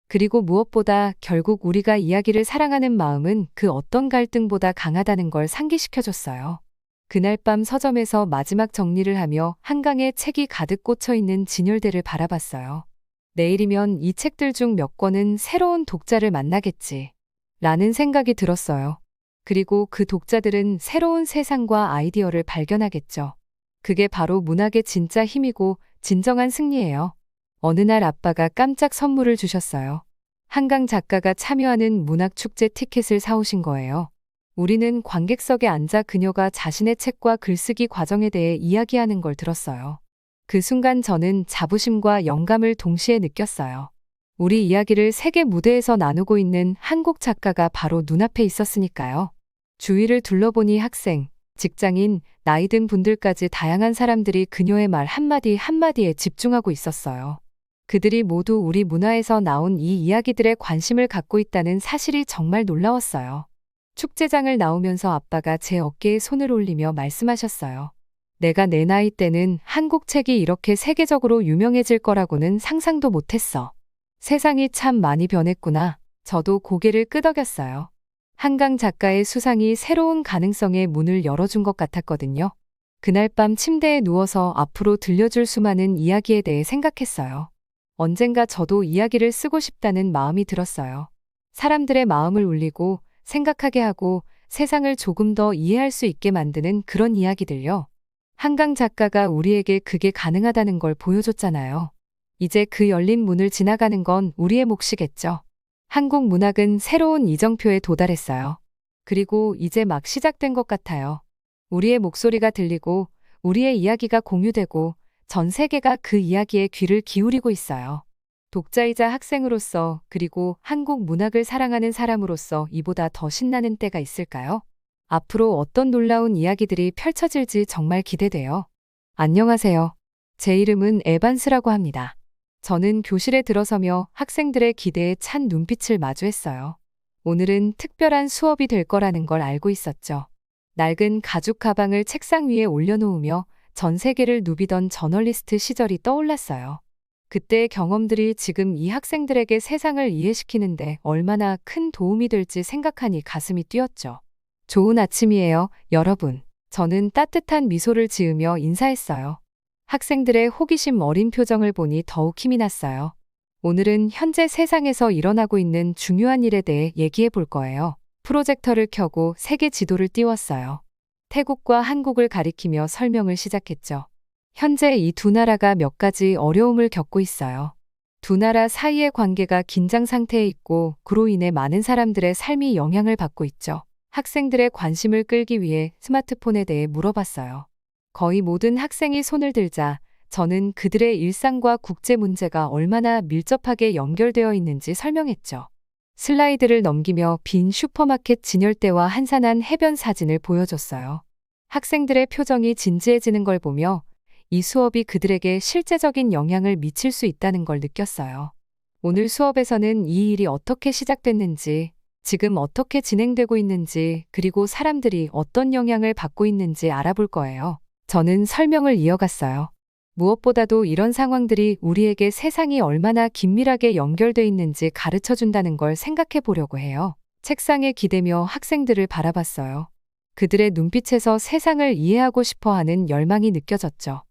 그리고 무엇보다 결국 우리가 이야기를 사랑하는 마음은 그 어떤 갈등보다 강하다는 걸 상기시켜줬어요. 그날 밤 서점에서 마지막 정리를 하며 한강에 책이 가득 꽂혀 있는 진열대를 바라봤어요. 내일이면 이 책들 중 몇 권은 새로운 독자를 만나겠지 라는 생각이 들었어요. 그리고 그 독자들은 새로운 세상과 아이디어를 발견하겠죠. 그게 바로 문학의 진짜 힘이고 진정한 승리예요. 어느 날 아빠가 깜짝 선물을 주셨어요. 한강 작가가 참여하는 문학축제 티켓을 사오신 거예요. 우리는 관객석에 앉아 그녀가 자신의 책과 글쓰기 과정에 대해 이야기하는 걸 들었어요. 그 순간 저는 자부심과 영감을 동시에 느꼈어요. 우리 이야기를 세계 무대에서 나누고 있는 한국 작가가 바로 눈앞에 있었으니까요. 주위를 둘러보니 학생, 직장인, 나이 든 분들까지 다양한 사람들이 그녀의 말 한마디 한마디에 집중하고 있었어요. 그들이 모두 우리 문화에서 나온 이 이야기들에 관심을 갖고 있다는 사실이 정말 놀라웠어요. 축제장을 나오면서 아빠가 제 어깨에 손을 올리며 말씀하셨어요. 내가 내 나이 때는 한국 책이 이렇게 세계적으로 유명해질 거라고는 상상도 못했어. 세상이 참 많이 변했구나. 저도 고개를 끄덕였어요. 한강 작가의 수상이 새로운 가능성의 문을 열어준 것 같았거든요. 그날 밤 침대에 누워서 앞으로 들려줄 수많은 이야기에 대해 생각했어요. 언젠가 저도 이야기를 쓰고 싶다는 마음이 들었어요. 사람들의 마음을 울리고 생각하게 하고 세상을 조금 더 이해할 수 있게 만드는 그런 이야기들요. 한강 작가가 우리에게 그게 가능하다는 걸 보여줬잖아요. 이제 그 열린 문을 지나가는 건 우리의 몫이겠죠. 한국 문학은 새로운 이정표에 도달했어요. 그리고 이제 막 시작된 것 같아요. 우리의 목소리가 들리고 우리의 이야기가 공유되고 전 세계가 그 이야기에 귀를 기울이고 있어요. 독자이자 학생으로서 그리고 한국 문학을 사랑하는 사람으로서 이보다 더 신나는 때가 있을까요? 앞으로 어떤 놀라운 이야기들이 펼쳐질지 정말 기대돼요. 안녕하세요. 제 이름은 에반스라고 합니다. 저는 교실에 들어서며 학생들의 기대에 찬 눈빛을 마주했어요. 오늘은 특별한 수업이 될 거라는 걸 알고 있었죠. 낡은 가죽 가방을 책상 위에 올려놓으며 전 세계를 누비던 저널리스트 시절이 떠올랐어요. 그때의 경험들이 지금 이 학생들에게 세상을 이해시키는데 얼마나 큰 도움이 될지 생각하니 가슴이 뛰었죠. 좋은 아침이에요, 여러분. 저는 따뜻한 미소를 지으며 인사했어요. 학생들의 호기심 어린 표정을 보니 더욱 힘이 났어요. 오늘은 현재 세상에서 일어나고 있는 중요한 일에 대해 얘기해 볼 거예요. 프로젝터를 켜고 세계 지도를 띄웠어요. 태국과 한국을 가리키며 설명을 시작했죠. 현재 이 두 나라가 몇 가지 어려움을 겪고 있어요. 두 나라 사이의 관계가 긴장 상태에 있고 그로 인해 많은 사람들의 삶이 영향을 받고 있죠. 학생들의 관심을 끌기 위해 스마트폰에 대해 물어봤어요. 거의 모든 학생이 손을 들자 저는 그들의 일상과 국제 문제가 얼마나 밀접하게 연결되어 있는지 설명했죠. 슬라이드를 넘기며 빈 슈퍼마켓 진열대와 한산한 해변 사진을 보여줬어요. 학생들의 표정이 진지해지는 걸 보며 이 수업이 그들에게 실제적인 영향을 미칠 수 있다는 걸 느꼈어요. 오늘 수업에서는 이 일이 어떻게 시작됐는지, 지금 어떻게 진행되고 있는지, 그리고 사람들이 어떤 영향을 받고 있는지 알아볼 거예요. 저는 설명을 이어갔어요. 무엇보다도 이런 상황들이 우리에게 세상이 얼마나 긴밀하게 연결돼 있는지 가르쳐 준다는 걸 생각해 보려고 해요. 책상에 기대며 학생들을 바라봤어요. 그들의 눈빛에서 세상을 이해하고 싶어 하는 열망이 느껴졌죠.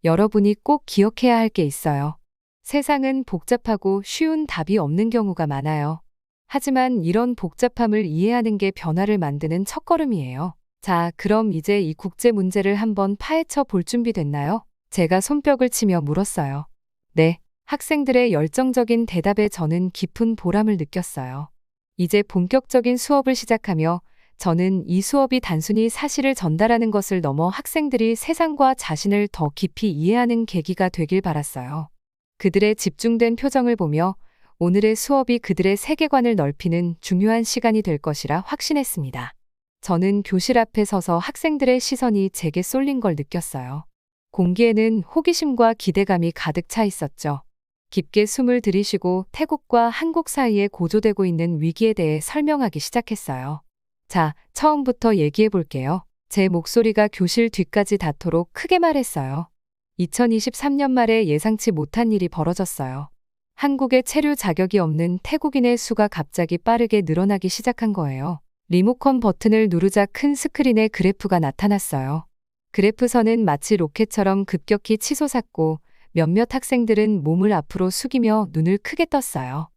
여러분이 꼭 기억해야 할 게 있어요. 세상은 복잡하고 쉬운 답이 없는 경우가 많아요. 하지만 이런 복잡함을 이해하는 게 변화를 만드는 첫걸음이에요. 자, 그럼 이제 이 국제 문제를 한번 파헤쳐 볼 준비 됐나요? 제가 손뼉을 치며 물었어요. 네, 학생들의 열정적인 대답에 저는 깊은 보람을 느꼈어요. 이제 본격적인 수업을 시작하며 저는 이 수업이 단순히 사실을 전달하는 것을 넘어 학생들이 세상과 자신을 더 깊이 이해하는 계기가 되길 바랐어요. 그들의 집중된 표정을 보며 오늘의 수업이 그들의 세계관을 넓히는 중요한 시간이 될 것이라 확신했습니다. 저는 교실 앞에 서서 학생들의 시선이 제게 쏠린 걸 느꼈어요. 공기에는 호기심과 기대감이 가득 차 있었죠. 깊게 숨을 들이쉬고 태국과 한국 사이에 고조되고 있는 위기에 대해 설명하기 시작했어요. 자, 처음부터 얘기해 볼게요. 제 목소리가 교실 뒤까지 닿도록 크게 말했어요. 2023년 말에 예상치 못한 일이 벌어졌어요. 한국에 체류 자격이 없는 태국인의 수가 갑자기 빠르게 늘어나기 시작한 거예요. 리모컨 버튼을 누르자 큰 스크린에 그래프가 나타났어요. 그래프선은 마치 로켓처럼 급격히 치솟았고 몇몇 학생들은 몸을 앞으로 숙이며 눈을 크게 떴어요.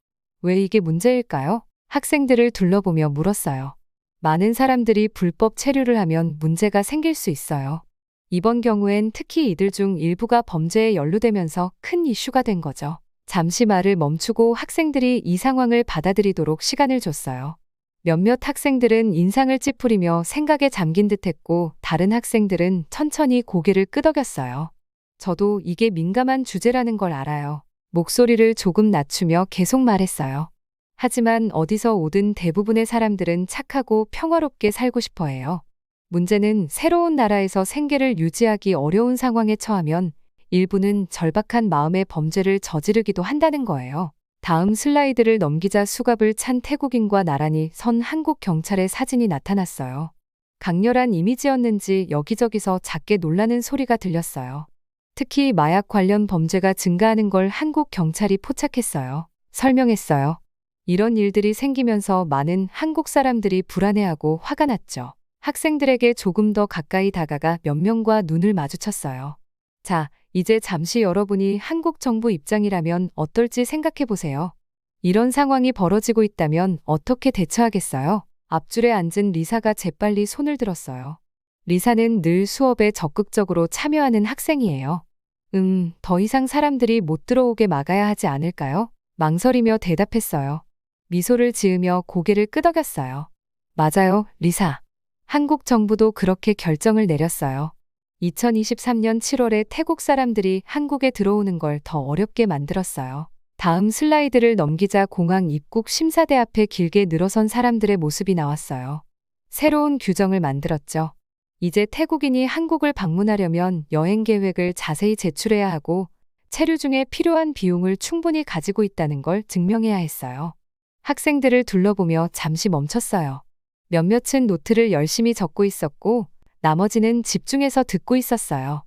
왜 이게 문제일까요? 학생들을 둘러보며 물었어요. 많은 사람들이 불법 체류를 하면 문제가 생길 수 있어요. 이번 경우엔 특히 이들 중 일부가 범죄에 연루되면서 큰 이슈가 된 거죠. 잠시 말을 멈추고 학생들이 이 상황을 받아들이도록 시간을 줬어요. 몇몇 학생들은 인상을 찌푸리며 생각에 잠긴 듯했고 다른 학생들은 천천히 고개를 끄덕였어요. 저도 이게 민감한 주제라는 걸 알아요. 목소리를 조금 낮추며 계속 말했어요. 하지만 어디서 오든 대부분의 사람들은 착하고 평화롭게 살고 싶어 해요. 문제는 새로운 나라에서 생계를 유지하기 어려운 상황에 처하면 일부는 절박한 마음에 범죄를 저지르기도 한다는 거예요. 다음 슬라이드를 넘기자 수갑을 찬 태국인과 나란히 선 한국 경찰의 사진이 나타났어요. 강렬한 이미지였는지 여기저기서 작게 놀라는 소리가 들렸어요. 특히 마약 관련 범죄가 증가하는 걸 한국 경찰이 포착했어요. 설명했어요. 이런 일들이 생기면서 많은 한국 사람들이 불안해하고 화가 났죠. 학생들에게 조금 더 가까이 다가가 몇 명과 눈을 마주쳤어요. 자, 이제 잠시 여러분이 한국 정부 입장이라면 어떨지 생각해 보세요. 이런 상황이 벌어지고 있다면 어떻게 대처하겠어요? 앞줄에 앉은 리사가 재빨리 손을 들었어요. 리사는 늘 수업에 적극적으로 참여하는 학생이에요. 더 이상 사람들이 못 들어오게 막아야 하지 않을까요? 망설이며 대답했어요. 미소를 지으며 고개를 끄덕였어요. 맞아요, 리사. 한국 정부도 그렇게 결정을 내렸어요. 2023년 7월에 태국 사람들이 한국에 들어오는 걸 더 어렵게 만들었어요. 다음 슬라이드를 넘기자 공항 입국 심사대 앞에 길게 늘어선 사람들의 모습이 나왔어요. 새로운 규정을 만들었죠. 이제 태국인이 한국을 방문하려면 여행 계획을 자세히 제출해야 하고 체류 중에 필요한 비용을 충분히 가지고 있다는 걸 증명해야 했어요. 학생들을 둘러보며 잠시 멈췄어요. 몇몇은 노트를 열심히 적고 있었고 나머지는 집중해서 듣고 있었어요.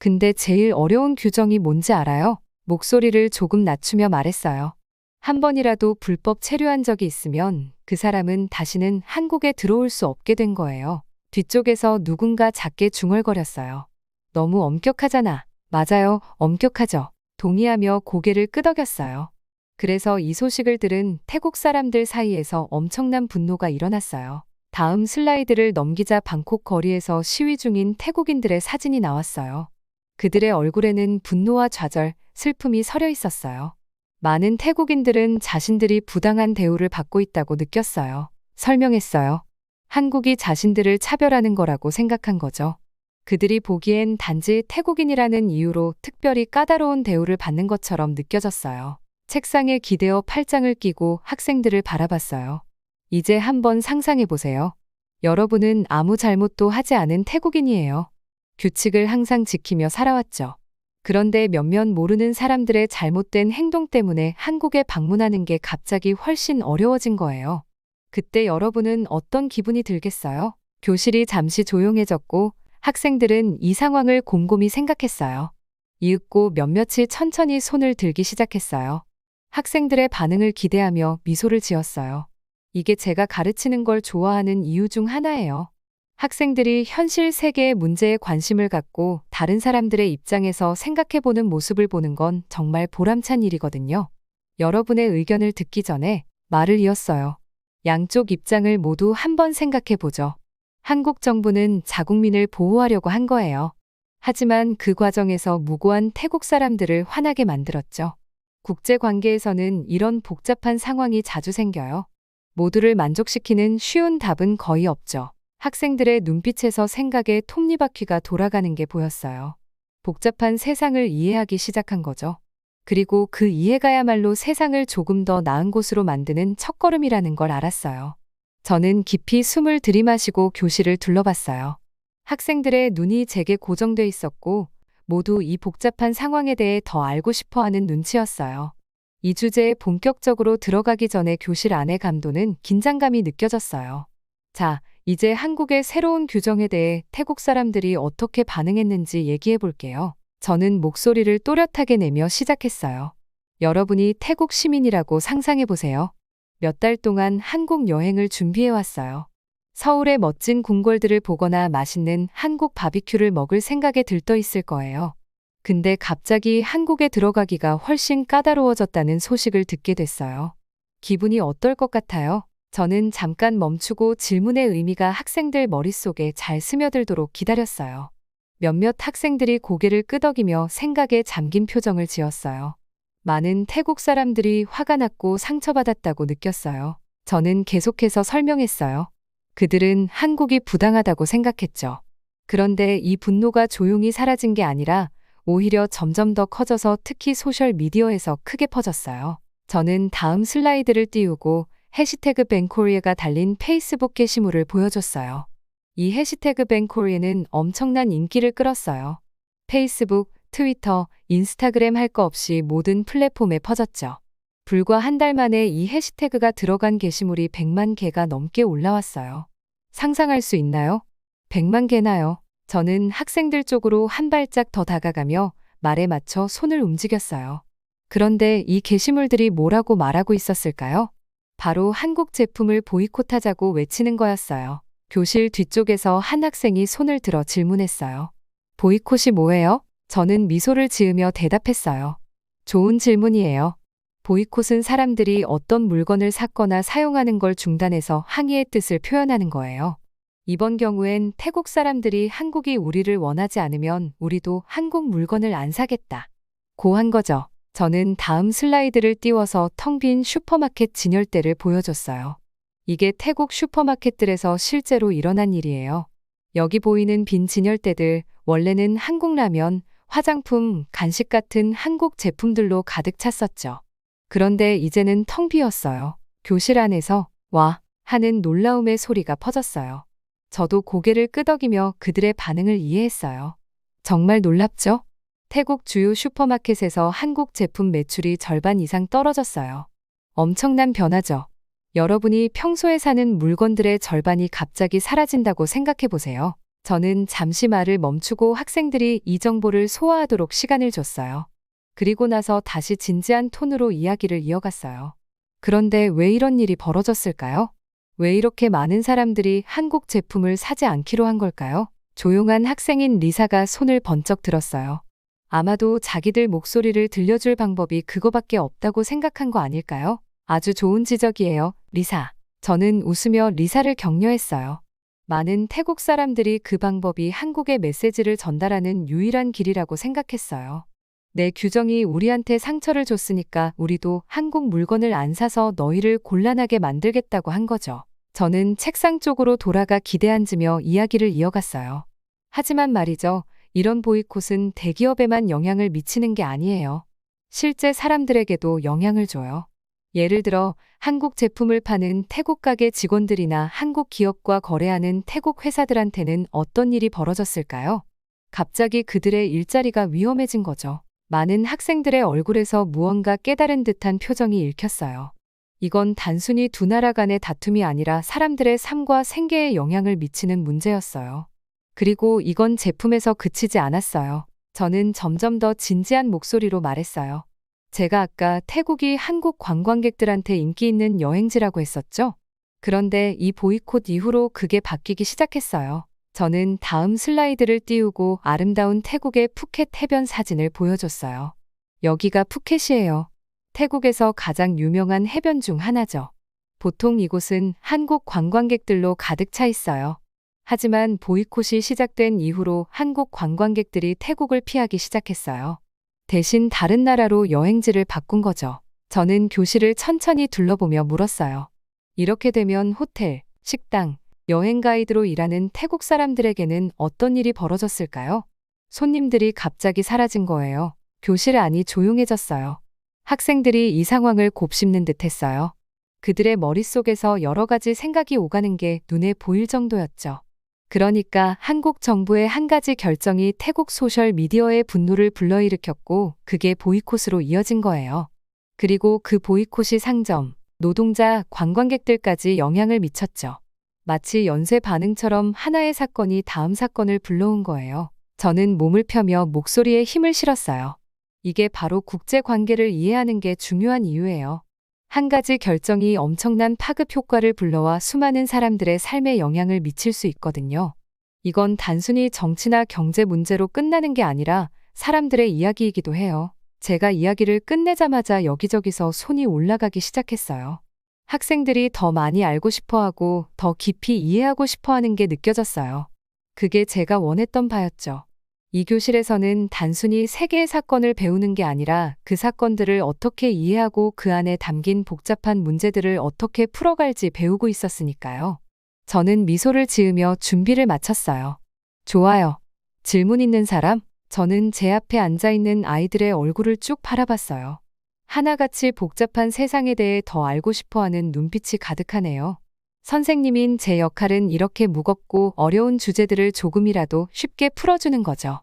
근데 제일 어려운 규정이 뭔지 알아요? 목소리를 조금 낮추며 말했어요. 한 번이라도 불법 체류한 적이 있으면 그 사람은 다시는 한국에 들어올 수 없게 된 거예요. 뒤쪽에서 누군가 작게 중얼거렸어요. 너무 엄격하잖아. 맞아요, 엄격하죠. 동의하며 고개를 끄덕였어요. 그래서 이 소식을 들은 태국 사람들 사이에서 엄청난 분노가 일어났어요. 다음 슬라이드를 넘기자 방콕 거리에서 시위 중인 태국인들의 사진이 나왔어요. 그들의 얼굴에는 분노와 좌절, 슬픔이 서려 있었어요. 많은 태국인들은 자신들이 부당한 대우를 받고 있다고 느꼈어요. 설명했어요. 한국이 자신들을 차별하는 거라고 생각한 거죠. 그들이 보기엔 단지 태국인이라는 이유로 특별히 까다로운 대우를 받는 것처럼 느껴졌어요. 책상에 기대어 팔짱을 끼고 학생들을 바라봤어요. 이제 한번 상상해 보세요. 여러분은 아무 잘못도 하지 않은 태국인이에요. 규칙을 항상 지키며 살아왔죠. 그런데 몇몇 모르는 사람들의 잘못된 행동 때문에 한국에 방문하는 게 갑자기 훨씬 어려워진 거예요. 그때 여러분은 어떤 기분이 들겠어요? 교실이 잠시 조용해졌고 학생들은 이 상황을 곰곰이 생각했어요. 이윽고 몇몇이 천천히 손을 들기 시작했어요. 학생들의 반응을 기대하며 미소를 지었어요. 이게 제가 가르치는 걸 좋아하는 이유 중 하나예요. 학생들이 현실 세계의 문제에 관심을 갖고 다른 사람들의 입장에서 생각해보는 모습을 보는 건 정말 보람찬 일이거든요. 여러분의 의견을 듣기 전에 말을 이었어요. 양쪽 입장을 모두 한번 생각해보죠. 한국 정부는 자국민을 보호하려고 한 거예요. 하지만 그 과정에서 무고한 태국 사람들을 화나게 만들었죠. 국제관계에서는 이런 복잡한 상황이 자주 생겨요. 모두를 만족시키는 쉬운 답은 거의 없죠. 학생들의 눈빛에서 생각의 톱니바퀴가 돌아가는 게 보였어요. 복잡한 세상을 이해하기 시작한 거죠. 그리고 그 이해가야말로 세상을 조금 더 나은 곳으로 만드는 첫걸음이라는 걸 알았어요. 저는 깊이 숨을 들이마시고 교실을 둘러봤어요. 학생들의 눈이 제게 고정돼 있었고 모두 이 복잡한 상황에 대해 더 알고 싶어 하는 눈치였어요. 이 주제에 본격적으로 들어가기 전에 교실 안의 감도는 긴장감이 느껴졌어요. 자, 이제 한국의 새로운 규정에 대해 태국 사람들이 어떻게 반응했는지 얘기해 볼게요. 저는 목소리를 또렷하게 내며 시작했어요. 여러분이 태국 시민이라고 상상해 보세요. 몇 달 동안 한국 여행을 준비해 왔어요. 서울의 멋진 궁궐들을 보거나 맛있는 한국 바비큐를 먹을 생각에 들떠 있을 거예요. 근데 갑자기 한국에 들어가기가 훨씬 까다로워졌다는 소식을 듣게 됐어요. 기분이 어떨 것 같아요? 저는 잠깐 멈추고 질문의 의미가 학생들 머릿속에 잘 스며들도록 기다렸어요. 몇몇 학생들이 고개를 끄덕이며 생각에 잠긴 표정을 지었어요. 많은 태국 사람들이 화가 났고 상처받았다고 느꼈어요. 저는 계속해서 설명했어요. 그들은 한국이 부당하다고 생각했죠. 그런데 이 분노가 조용히 사라진 게 아니라 오히려 점점 더 커져서 특히 소셜미디어에서 크게 퍼졌어요. 저는 다음 슬라이드를 띄우고 해시태그 벤코리아가 달린 페이스북 게시물을 보여줬어요. 이 해시태그 벤코리아는 엄청난 인기를 끌었어요. 페이스북, 트위터, 인스타그램 할 거 없이 모든 플랫폼에 퍼졌죠. 불과 한 달 만에 이 해시태그가 들어간 게시물이 100만 개가 넘게 올라왔어요. 상상할 수 있나요? 100만 개나요? 저는 학생들 쪽으로 한 발짝 더 다가가며 말에 맞춰 손을 움직였어요. 그런데 이 게시물들이 뭐라고 말하고 있었을까요? 바로 한국 제품을 보이콧하자고 외치는 거였어요. 교실 뒤쪽에서 한 학생이 손을 들어 질문했어요. 보이콧이 뭐예요? 저는 미소를 지으며 대답했어요. 좋은 질문이에요. 보이콧은 사람들이 어떤 물건을 샀거나 사용하는 걸 중단해서 항의의 뜻을 표현하는 거예요. 이번 경우엔 태국 사람들이 한국이 우리를 원하지 않으면 우리도 한국 물건을 안 사겠다. 고 한 거죠. 저는 다음 슬라이드를 띄워서 텅 빈 슈퍼마켓 진열대를 보여줬어요. 이게 태국 슈퍼마켓들에서 실제로 일어난 일이에요. 여기 보이는 빈 진열대들, 원래는 한국 라면, 화장품, 간식 같은 한국 제품들로 가득 찼었죠. 그런데 이제는 텅 비었어요. 교실 안에서 와 하는 놀라움의 소리가 퍼졌어요. 저도 고개를 끄덕이며 그들의 반응을 이해했어요. 정말 놀랍죠? 태국 주요 슈퍼마켓에서 한국 제품 매출이 절반 이상 떨어졌어요. 엄청난 변화죠. 여러분이 평소에 사는 물건들의 절반이 갑자기 사라진다고 생각해 보세요. 저는 잠시 말을 멈추고 학생들이 이 정보를 소화하도록 시간을 줬어요. 그리고 나서 다시 진지한 톤으로 이야기를 이어갔어요. 그런데 왜 이런 일이 벌어졌을까요? 왜 이렇게 많은 사람들이 한국 제품을 사지 않기로 한 걸까요? 조용한 학생인 리사가 손을 번쩍 들었어요. 아마도 자기들 목소리를 들려줄 방법이 그거밖에 없다고 생각한 거 아닐까요? 아주 좋은 지적이에요, 리사. 저는 웃으며 리사를 격려했어요. 많은 태국 사람들이 그 방법이 한국의 메시지를 전달하는 유일한 길이라고 생각했어요. 내 규정이 우리한테 상처를 줬으니까 우리도 한국 물건을 안 사서 너희를 곤란하게 만들겠다고 한 거죠. 저는 책상 쪽으로 돌아가 기대앉으며 이야기를 이어갔어요. 하지만 말이죠. 이런 보이콧은 대기업에만 영향을 미치는 게 아니에요. 실제 사람들에게도 영향을 줘요. 예를 들어 한국 제품을 파는 태국 가게 직원들이나 한국 기업과 거래하는 태국 회사들한테는 어떤 일이 벌어졌을까요? 갑자기 그들의 일자리가 위험해진 거죠. 많은 학생들의 얼굴에서 무언가 깨달은 듯한 표정이 읽혔어요. 이건 단순히 두 나라 간의 다툼이 아니라 사람들의 삶과 생계에 영향을 미치는 문제였어요. 그리고 이건 제품에서 그치지 않았어요. 저는 점점 더 진지한 목소리로 말했어요. 제가 아까 태국이 한국 관광객들한테 인기 있는 여행지라고 했었죠? 그런데 이 보이콧 이후로 그게 바뀌기 시작했어요. 저는 다음 슬라이드를 띄우고 아름다운 태국의 푸켓 해변 사진을 보여줬어요. 여기가 푸켓이에요. 태국에서 가장 유명한 해변 중 하나죠. 보통 이곳은 한국 관광객들로 가득 차 있어요. 하지만 보이콧이 시작된 이후로 한국 관광객들이 태국을 피하기 시작했어요. 대신 다른 나라로 여행지를 바꾼 거죠. 저는 교실을 천천히 둘러보며 물었어요. 이렇게 되면 호텔, 식당, 여행 가이드로 일하는 태국 사람들에게는 어떤 일이 벌어졌을까요? 손님들이 갑자기 사라진 거예요. 교실 안이 조용해졌어요. 학생들이 이 상황을 곱씹는 듯 했어요. 그들의 머릿속에서 여러 가지 생각이 오가는 게 눈에 보일 정도였죠. 그러니까 한국 정부의 한 가지 결정이 태국 소셜미디어의 분노를 불러일으켰고 그게 보이콧으로 이어진 거예요. 그리고 그 보이콧이 상점, 노동자, 관광객들까지 영향을 미쳤죠. 마치 연쇄 반응처럼 하나의 사건이 다음 사건을 불러온 거예요. 저는 몸을 펴며 목소리에 힘을 실었어요. 이게 바로 국제 관계를 이해하는 게 중요한 이유예요. 한 가지 결정이 엄청난 파급 효과를 불러와 수많은 사람들의 삶에 영향을 미칠 수 있거든요. 이건 단순히 정치나 경제 문제로 끝나는 게 아니라 사람들의 이야기이기도 해요. 제가 이야기를 끝내자마자 여기저기서 손이 올라가기 시작했어요. 학생들이 더 많이 알고 싶어하고 더 깊이 이해하고 싶어하는 게 느껴졌어요. 그게 제가 원했던 바였죠. 이 교실에서는 단순히 세 개의 사건을 배우는 게 아니라 그 사건들을 어떻게 이해하고 그 안에 담긴 복잡한 문제들을 어떻게 풀어갈지 배우고 있었으니까요. 저는 미소를 지으며 준비를 마쳤어요. 좋아요. 질문 있는 사람? 저는 제 앞에 앉아있는 아이들의 얼굴을 쭉 바라봤어요. 하나같이 복잡한 세상에 대해 더 알고 싶어하는 눈빛이 가득하네요. 선생님인 제 역할은 이렇게 무겁고 어려운 주제들을 조금이라도 쉽게 풀어주는 거죠.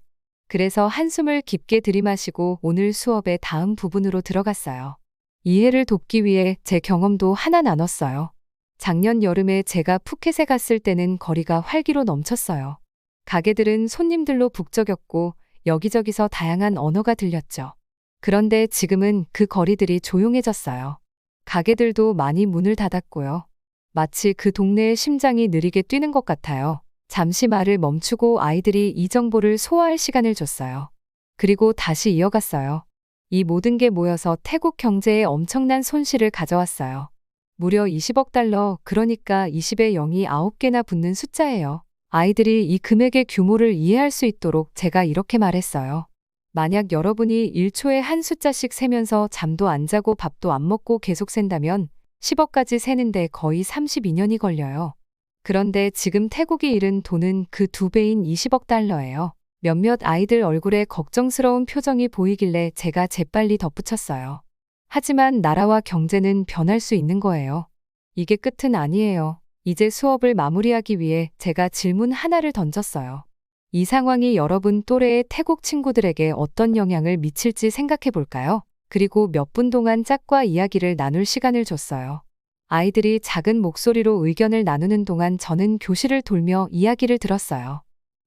그래서 한숨을 깊게 들이마시고 오늘 수업의 다음 부분으로 들어갔어요. 이해를 돕기 위해 제 경험도 하나 나눴어요. 작년 여름에 제가 푸켓에 갔을 때는 거리가 활기로 넘쳤어요. 가게들은 손님들로 북적였고 여기저기서 다양한 언어가 들렸죠. 그런데 지금은 그 거리들이 조용해졌어요. 가게들도 많이 문을 닫았고요. 마치 그 동네의 심장이 느리게 뛰는 것 같아요. 잠시 말을 멈추고 아이들이 이 정보를 소화할 시간을 줬어요. 그리고 다시 이어갔어요. 이 모든 게 모여서 태국 경제에 엄청난 손실을 가져왔어요. 무려 20억 달러, 그러니까 20의 0이 9개나 붙는 숫자예요. 아이들이 이 금액의 규모를 이해할 수 있도록 제가 이렇게 말했어요. 만약 여러분이 1초에 한 숫자씩 세면서 잠도 안 자고 밥도 안 먹고 계속 센다면 10억까지 세는데 거의 32년이 걸려요. 그런데 지금 태국이 잃은 돈은 그 2배인 20억 달러예요. 몇몇 아이들 얼굴에 걱정스러운 표정이 보이길래 제가 재빨리 덧붙였어요. 하지만 나라와 경제는 변할 수 있는 거예요. 이게 끝은 아니에요. 이제 수업을 마무리하기 위해 제가 질문 하나를 던졌어요. 이 상황이 여러분 또래의 태국 친구들에게 어떤 영향을 미칠지 생각해 볼까요? 그리고 몇 분 동안 짝과 이야기를 나눌 시간을 줬어요. 아이들이 작은 목소리로 의견을 나누는 동안 저는 교실을 돌며 이야기를 들었어요.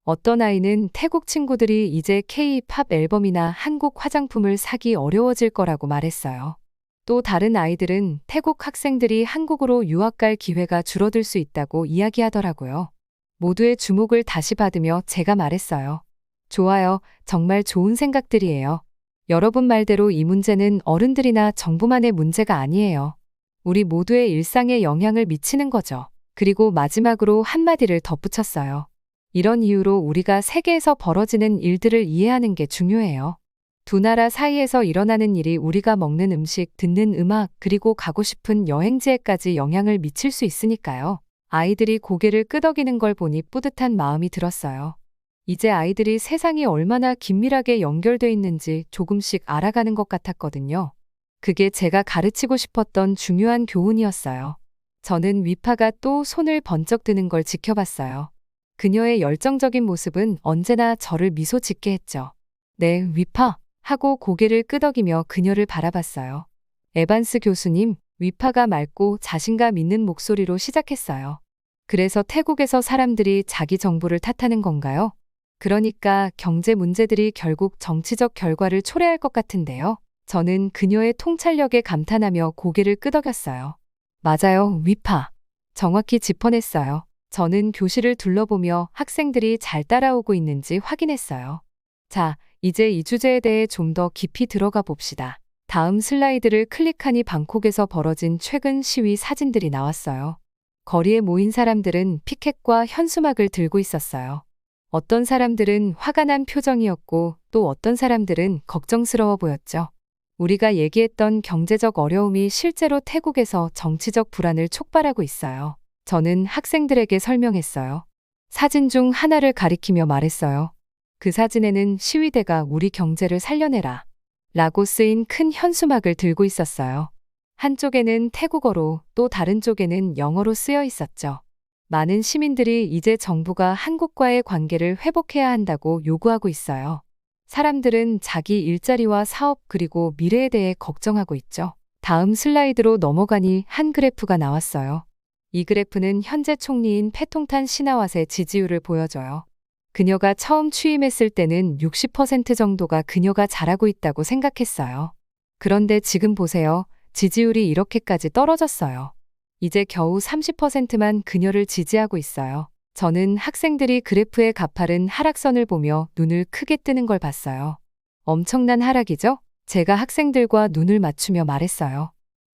어떤 아이는 태국 친구들이 이제 K-팝 앨범이나 한국 화장품을 사기 어려워질 거라고 말했어요. 또 다른 아이들은 태국 학생들이 한국으로 유학 갈 기회가 줄어들 수 있다고 이야기하더라고요. 모두의 주목을 다시 받으며 제가 말했어요. 좋아요. 정말 좋은 생각들이에요. 여러분 말대로 이 문제는 어른들이나 정부만의 문제가 아니에요. 우리 모두의 일상에 영향을 미치는 거죠. 그리고 마지막으로 한마디를 덧붙였어요. 이런 이유로 우리가 세계에서 벌어지는 일들을 이해하는 게 중요해요. 두 나라 사이에서 일어나는 일이 우리가 먹는 음식, 듣는 음악, 그리고 가고 싶은 여행지에까지 영향을 미칠 수 있으니까요. 아이들이 고개를 끄덕이는 걸 보니 뿌듯한 마음이 들었어요. 이제 아이들이 세상이 얼마나 긴밀하게 연결돼 있는지 조금씩 알아가는 것 같았거든요. 그게 제가 가르치고 싶었던 중요한 교훈이었어요. 저는 위파가 또 손을 번쩍 드는 걸 지켜봤어요. 그녀의 열정적인 모습은 언제나 저를 미소 짓게 했죠. 네, 위파! 하고 고개를 끄덕이며 그녀를 바라봤어요. 에반스 교수님, 위파가 맑고 자신감 있는 목소리로 시작했어요. 그래서 태국에서 사람들이 자기 정부를 탓하는 건가요? 그러니까 경제 문제들이 결국 정치적 결과를 초래할 것 같은데요. 저는 그녀의 통찰력에 감탄하며 고개를 끄덕였어요. 맞아요, 위파. 정확히 짚어냈어요. 저는 교실을 둘러보며 학생들이 잘 따라오고 있는지 확인했어요. 자, 이제 이 주제에 대해 좀 더 깊이 들어가 봅시다. 다음 슬라이드를 클릭하니 방콕에서 벌어진 최근 시위 사진들이 나왔어요. 거리에 모인 사람들은 피켓과 현수막을 들고 있었어요. 어떤 사람들은 화가 난 표정이었고 또 어떤 사람들은 걱정스러워 보였죠. 우리가 얘기했던 경제적 어려움이 실제로 태국에서 정치적 불안을 촉발하고 있어요. 저는 학생들에게 설명했어요. 사진 중 하나를 가리키며 말했어요. 그 사진에는 시위대가 우리 경제를 살려내라 라고 쓰인 큰 현수막을 들고 있었어요. 한쪽에는 태국어로 또 다른 쪽에는 영어로 쓰여 있었죠. 많은 시민들이 이제 정부가 한국과의 관계를 회복해야 한다고 요구하고 있어요. 사람들은 자기 일자리와 사업 그리고 미래에 대해 걱정하고 있죠. 다음 슬라이드로 넘어가니 한 그래프가 나왔어요. 이 그래프는 현재 총리인 패통탄 시나왓의 지지율을 보여줘요. 그녀가 처음 취임했을 때는 60% 정도가 그녀가 잘하고 있다고 생각했어요. 그런데 지금 보세요. 지지율이 이렇게까지 떨어졌어요. 이제 겨우 30%만 그녀를 지지하고 있어요. 저는 학생들이 그래프의 가파른 하락선을 보며 눈을 크게 뜨는 걸 봤어요. 엄청난 하락이죠? 제가 학생들과 눈을 맞추며 말했어요.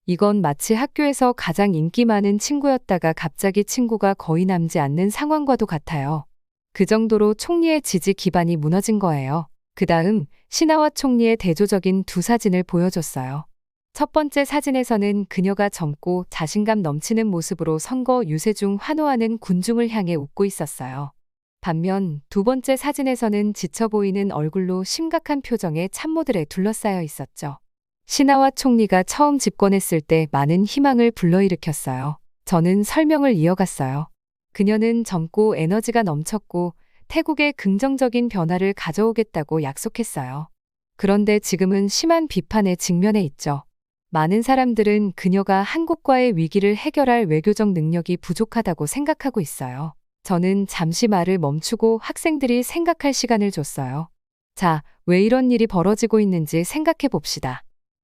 이건 마치 학교에서 가장 인기 많은 친구였다가 갑자기 친구가 거의 남지 않는 상황과도 같아요. 그 정도로 총리의 지지 기반이 무너진 거예요. 그 다음 시나와 총리의 대조적인 두 사진을 보여줬어요. 첫 번째 사진에서는 그녀가 젊고 자신감 넘치는 모습으로 선거 유세 중 환호하는 군중을 향해 웃고 있었어요. 반면 두 번째 사진에서는 지쳐 보이는 얼굴로 심각한 표정의 참모들에 둘러싸여 있었죠. 시나와 총리가 처음 집권했을 때 많은 희망을 불러일으켰어요. 저는 설명을 이어갔어요. 그녀는 젊고 에너지가 넘쳤고 태국에 긍정적인 변화를 가져오겠다고 약속했어요. 그런데 지금은 심한 비판에 직면해 있죠. 많은 사람들은 그녀가 한국과의 위기를 해결할 외교적 능력이 부족하다고 생각하고 있어요. 저는 잠시 말을 멈추고 학생들이 생각할 시간을 줬어요. 자, 왜 이런 일이 벌어지고 있는지 생각해 봅시다.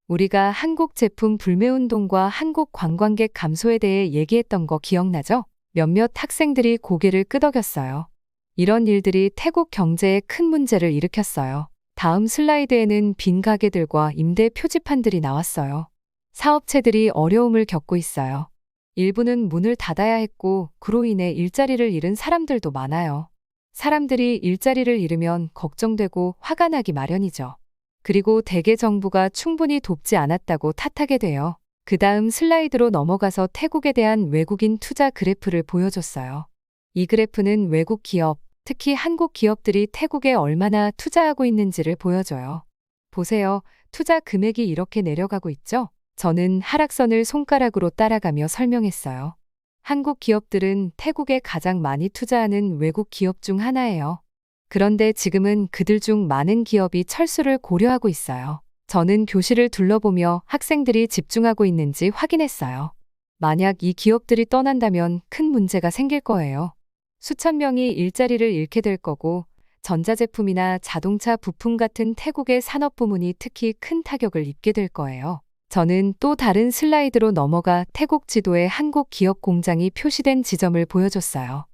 우리가 한국 제품 불매운동과 한국 관광객 감소에 대해 얘기했던 거 기억나죠? 몇몇 학생들이 고개를 끄덕였어요. 이런 일들이 태국 경제에 큰 문제를 일으켰어요. 다음 슬라이드에는 빈 가게들과 임대 표지판들이 나왔어요. 사업체들이 어려움을 겪고 있어요. 일부는 문을 닫아야 했고 그로 인해 일자리를 잃은 사람들도 많아요. 사람들이 일자리를 잃으면 걱정되고 화가 나기 마련이죠. 그리고 대개 정부가 충분히 돕지 않았다고 탓하게 돼요. 그 다음 슬라이드로 넘어가서 태국에 대한 외국인 투자 그래프를 보여줬어요. 이 그래프는 외국 기업, 특히 한국 기업들이 태국에 얼마나 투자하고 있는지를 보여줘요. 보세요. 투자 금액이 이렇게 내려가고 있죠? 저는 하락선을 손가락으로 따라가며 설명했어요. 한국 기업들은 태국에 가장 많이 투자하는 외국 기업 중 하나예요. 그런데 지금은 그들 중 많은 기업이 철수를 고려하고 있어요. 저는 교실을 둘러보며 학생들이 집중하고 있는지 확인했어요. 만약 이 기업들이 떠난다면 큰 문제가 생길 거예요. 수천 명이 일자리를 잃게 될 거고, 전자제품이나 자동차 부품 같은 태국의 산업 부문이 특히 큰 타격을 입게 될 거예요. 저는 또 다른 슬라이드로 넘어가 태국 지도에 한국 기업 공장이 표시된 지점을 보여줬어요.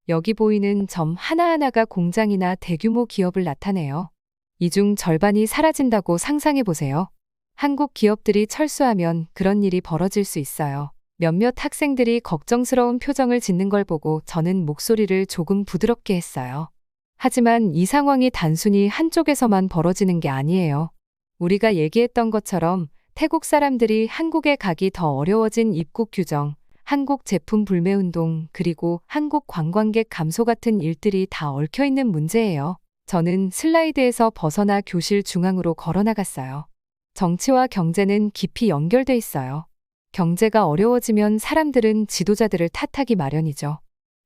여기 보이는 점 하나하나가 공장이나 대규모 기업을 나타내요. 이 중 절반이 사라진다고 상상해 보세요. 한국 기업들이 철수하면 그런 일이 벌어질 수 있어요. 몇몇 학생들이 걱정스러운 표정을 짓는 걸 보고 저는 목소리를 조금 부드럽게 했어요. 하지만 이 상황이 단순히 한쪽에서만 벌어지는 게 아니에요. 우리가 얘기했던 것처럼 태국 사람들이 한국에 가기 더 어려워진 입국 규정, 한국 제품 불매 운동, 그리고 한국 관광객 감소 같은 일들이 다 얽혀 있는 문제예요. 저는 슬라이드에서 벗어나 교실 중앙으로 걸어 나갔어요. 정치와 경제는 깊이 연결돼 있어요. 경제가 어려워지면 사람들은 지도자들을 탓하기 마련이죠.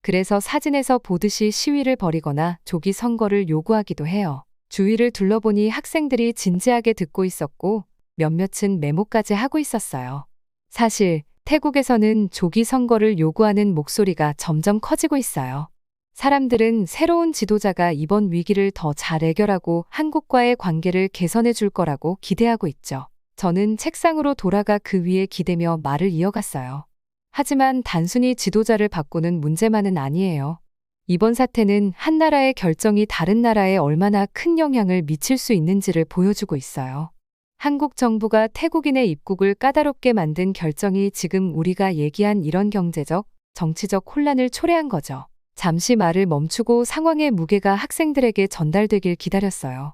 그래서 사진에서 보듯이 시위를 벌이거나 조기 선거를 요구하기도 해요. 주위를 둘러보니 학생들이 진지하게 듣고 있었고 몇몇은 메모까지 하고 있었어요. 사실 태국에서는 조기 선거를 요구하는 목소리가 점점 커지고 있어요. 사람들은 새로운 지도자가 이번 위기를 더 잘 해결하고 한국과의 관계를 개선해 줄 거라고 기대하고 있죠. 저는 책상으로 돌아가 그 위에 기대며 말을 이어갔어요. 하지만 단순히 지도자를 바꾸는 문제만은 아니에요. 이번 사태는 한 나라의 결정이 다른 나라에 얼마나 큰 영향을 미칠 수 있는지를 보여주고 있어요. 한국 정부가 태국인의 입국을 까다롭게 만든 결정이 지금 우리가 얘기한 이런 경제적, 정치적 혼란을 초래한 거죠. 잠시 말을 멈추고 상황의 무게가 학생들에게 전달되길 기다렸어요.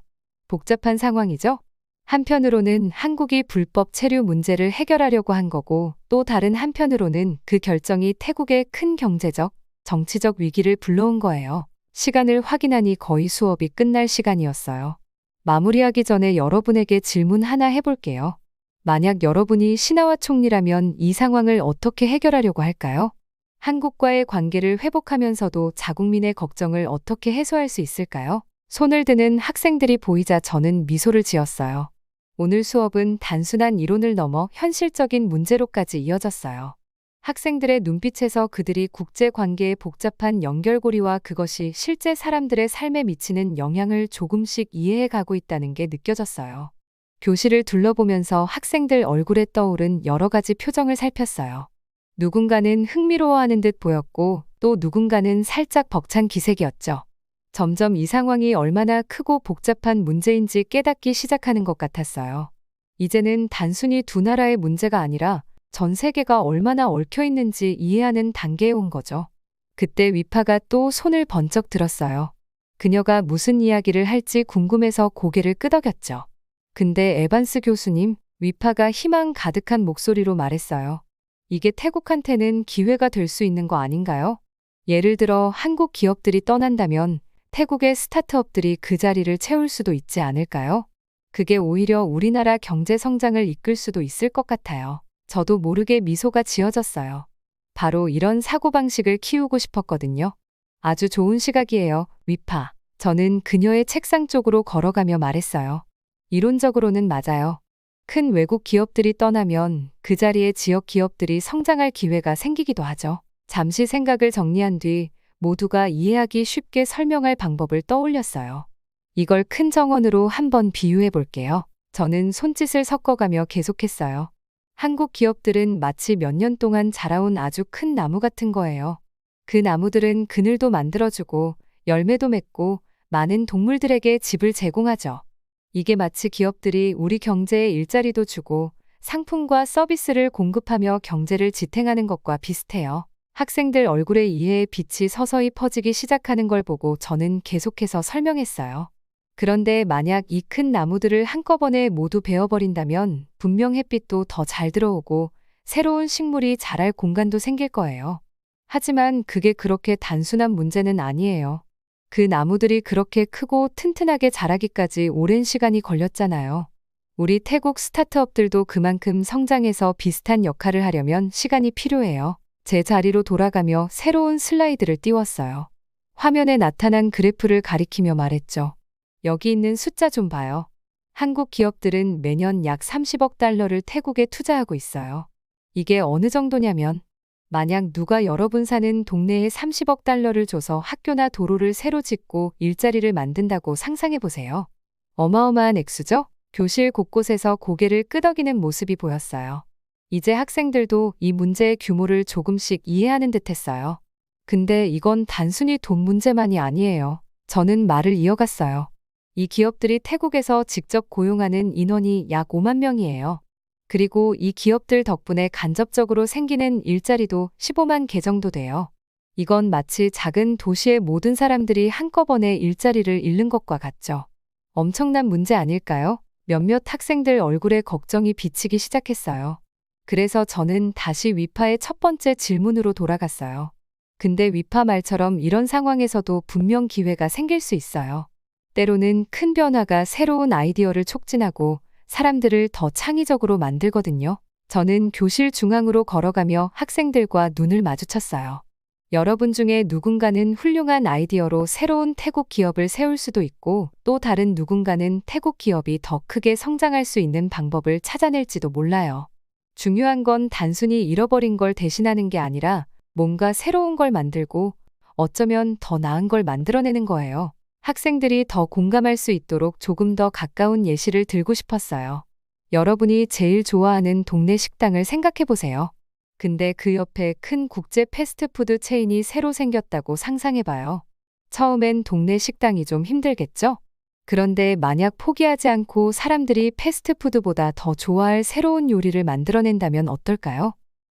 복잡한 상황이죠? 한편으로는 한국이 불법 체류 문제를 해결하려고 한 거고, 또 다른 한편으로는 그 결정이 태국의 큰 경제적, 정치적 위기를 불러온 거예요. 시간을 확인하니 거의 수업이 끝날 시간이었어요. 마무리하기 전에 여러분에게 질문 하나 해볼게요. 만약 여러분이 신하와 총리라면 이 상황을 어떻게 해결하려고 할까요? 한국과의 관계를 회복하면서도 자국민의 걱정을 어떻게 해소할 수 있을까요? 손을 드는 학생들이 보이자 저는 미소를 지었어요. 오늘 수업은 단순한 이론을 넘어 현실적인 문제로까지 이어졌어요. 학생들의 눈빛에서 그들이 국제관계의 복잡한 연결고리와 그것이 실제 사람들의 삶에 미치는 영향을 조금씩 이해해 가고 있다는 게 느껴졌어요. 교실을 둘러보면서 학생들 얼굴에 떠오른 여러 가지 표정을 살폈어요. 누군가는 흥미로워하는 듯 보였고 또 누군가는 살짝 벅찬 기색이었죠. 점점 이 상황이 얼마나 크고 복잡한 문제인지 깨닫기 시작하는 것 같았어요. 이제는 단순히 두 나라의 문제가 아니라 전 세계가 얼마나 얽혀 있는지 이해하는 단계에 온 거죠. 그때 위파가 또 손을 번쩍 들었어요. 그녀가 무슨 이야기를 할지 궁금해서 고개를 끄덕였죠. 근데 에반스 교수님, 위파가 희망 가득한 목소리로 말했어요. 이게 태국한테는 기회가 될 수 있는 거 아닌가요? 예를 들어 한국 기업들이 떠난다면 태국의 스타트업들이 그 자리를 채울 수도 있지 않을까요? 그게 오히려 우리나라 경제 성장을 이끌 수도 있을 것 같아요. 저도 모르게 미소가 지어졌어요. 바로 이런 사고방식을 키우고 싶었거든요. 아주 좋은 시각이에요, 위파. 저는 그녀의 책상 쪽으로 걸어가며 말했어요. 이론적으로는 맞아요. 큰 외국 기업들이 떠나면 그 자리에 지역 기업들이 성장할 기회가 생기기도 하죠. 잠시 생각을 정리한 뒤 모두가 이해하기 쉽게 설명할 방법을 떠올렸어요. 이걸 큰 정원으로 한번 비유해 볼게요. 저는 손짓을 섞어가며 계속했어요. 한국 기업들은 마치 몇 년 동안 자라온 아주 큰 나무 같은 거예요. 그 나무들은 그늘도 만들어주고 열매도 맺고 많은 동물들에게 집을 제공하죠. 이게 마치 기업들이 우리 경제에 일자리도 주고 상품과 서비스를 공급하며 경제를 지탱하는 것과 비슷해요. 학생들 얼굴에 이해의 빛이 서서히 퍼지기 시작하는 걸 보고 저는 계속해서 설명했어요. 그런데 만약 이 큰 나무들을 한꺼번에 모두 베어버린다면 분명 햇빛도 더 잘 들어오고 새로운 식물이 자랄 공간도 생길 거예요. 하지만 그게 그렇게 단순한 문제는 아니에요. 그 나무들이 그렇게 크고 튼튼하게 자라기까지 오랜 시간이 걸렸잖아요. 우리 태국 스타트업들도 그만큼 성장해서 비슷한 역할을 하려면 시간이 필요해요. 제 자리로 돌아가며 새로운 슬라이드를 띄웠어요. 화면에 나타난 그래프를 가리키며 말했죠. 여기 있는 숫자 좀 봐요. 한국 기업들은 매년 약 30억 달러를 태국에 투자하고 있어요. 이게 어느 정도냐면 만약 누가 여러분 사는 동네에 30억 달러를 줘서 학교나 도로를 새로 짓고 일자리를 만든다고 상상해 보세요. 어마어마한 액수죠? 교실 곳곳에서 고개를 끄덕이는 모습이 보였어요. 이제 학생들도 이 문제의 규모를 조금씩 이해하는 듯 했어요. 근데 이건 단순히 돈 문제만이 아니에요. 저는 말을 이어갔어요. 이 기업들이 태국에서 직접 고용하는 인원이 약 5만 명이에요. 그리고 이 기업들 덕분에 간접적으로 생기는 일자리도 15만 개 정도 돼요. 이건 마치 작은 도시의 모든 사람들이 한꺼번에 일자리를 잃는 것과 같죠. 엄청난 문제 아닐까요? 몇몇 학생들 얼굴에 걱정이 비치기 시작했어요. 그래서 저는 다시 위파의 첫 번째 질문으로 돌아갔어요. 근데 위파 말처럼 이런 상황에서도 분명 기회가 생길 수 있어요. 때로는 큰 변화가 새로운 아이디어를 촉진하고 사람들을 더 창의적으로 만들거든요. 저는 교실 중앙으로 걸어가며 학생들과 눈을 마주쳤어요. 여러분 중에 누군가는 훌륭한 아이디어로 새로운 태국 기업을 세울 수도 있고 또 다른 누군가는 태국 기업이 더 크게 성장할 수 있는 방법을 찾아낼지도 몰라요. 중요한 건 단순히 잃어버린 걸 대신하는 게 아니라 뭔가 새로운 걸 만들고 어쩌면 더 나은 걸 만들어내는 거예요. 학생들이 더 공감할 수 있도록 조금 더 가까운 예시를 들고 싶었어요. 여러분이 제일 좋아하는 동네 식당을 생각해 보세요. 근데 그 옆에 큰 국제 패스트푸드 체인이 새로 생겼다고 상상해 봐요. 처음엔 동네 식당이 좀 힘들겠죠? 그런데 만약 포기하지 않고 사람들이 패스트푸드보다 더 좋아할 새로운 요리를 만들어낸다면 어떨까요?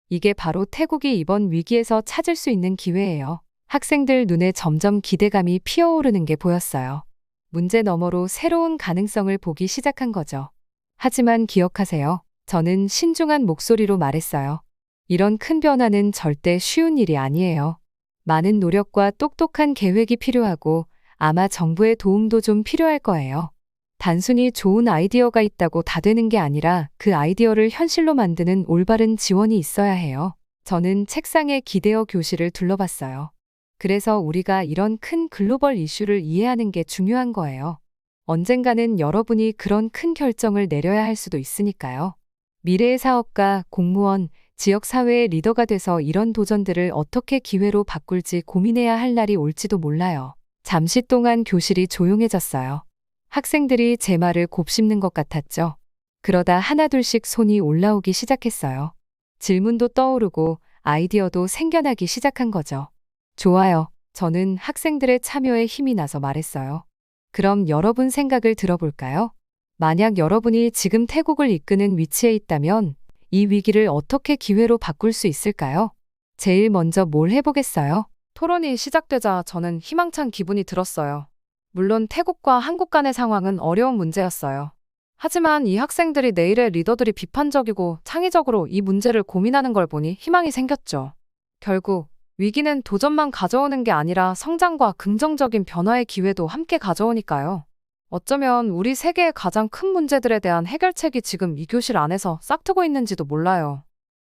이게 바로 태국이 이번 위기에서 찾을 수 있는 기회예요. 학생들 눈에 점점 기대감이 피어오르는 게 보였어요. 문제 너머로 새로운 가능성을 보기 시작한 거죠. 하지만 기억하세요. 저는 신중한 목소리로 말했어요. 이런 큰 변화는 절대 쉬운 일이 아니에요. 많은 노력과 똑똑한 계획이 필요하고 아마 정부의 도움도 좀 필요할 거예요. 단순히 좋은 아이디어가 있다고 다 되는 게 아니라 그 아이디어를 현실로 만드는 올바른 지원이 있어야 해요. 저는 책상에 기대어 교실을 둘러봤어요. 그래서 우리가 이런 큰 글로벌 이슈를 이해하는 게 중요한 거예요. 언젠가는 여러분이 그런 큰 결정을 내려야 할 수도 있으니까요. 미래의 사업가, 공무원, 지역사회의 리더가 돼서 이런 도전들을 어떻게 기회로 바꿀지 고민해야 할 날이 올지도 몰라요. 잠시 동안 교실이 조용해졌어요. 학생들이 제 말을 곱씹는 것 같았죠. 그러다 하나둘씩 손이 올라오기 시작했어요. 질문도 떠오르고 아이디어도 생겨나기 시작한 거죠. 좋아요. 저는 학생들의 참여에 힘이 나서 말했어요. 그럼 여러분 생각을 들어볼까요? 만약 여러분이 지금 태국을 이끄는 위치에 있다면 이 위기를 어떻게 기회로 바꿀 수 있을까요? 제일 먼저 뭘 해보겠어요? 토론이 시작되자 저는 희망찬 기분이 들었어요. 물론 태국과 한국 간의 상황은 어려운 문제였어요. 하지만 이 학생들이 내일의 리더들이 비판적이고 창의적으로 이 문제를 고민하는 걸 보니 희망이 생겼죠. 결국 위기는 도전만 가져오는 게 아니라 성장과 긍정적인 변화의 기회도 함께 가져오니까요. 어쩌면 우리 세계의 가장 큰 문제들에 대한 해결책이 지금 이 교실 안에서 싹트고 있는지도 몰라요.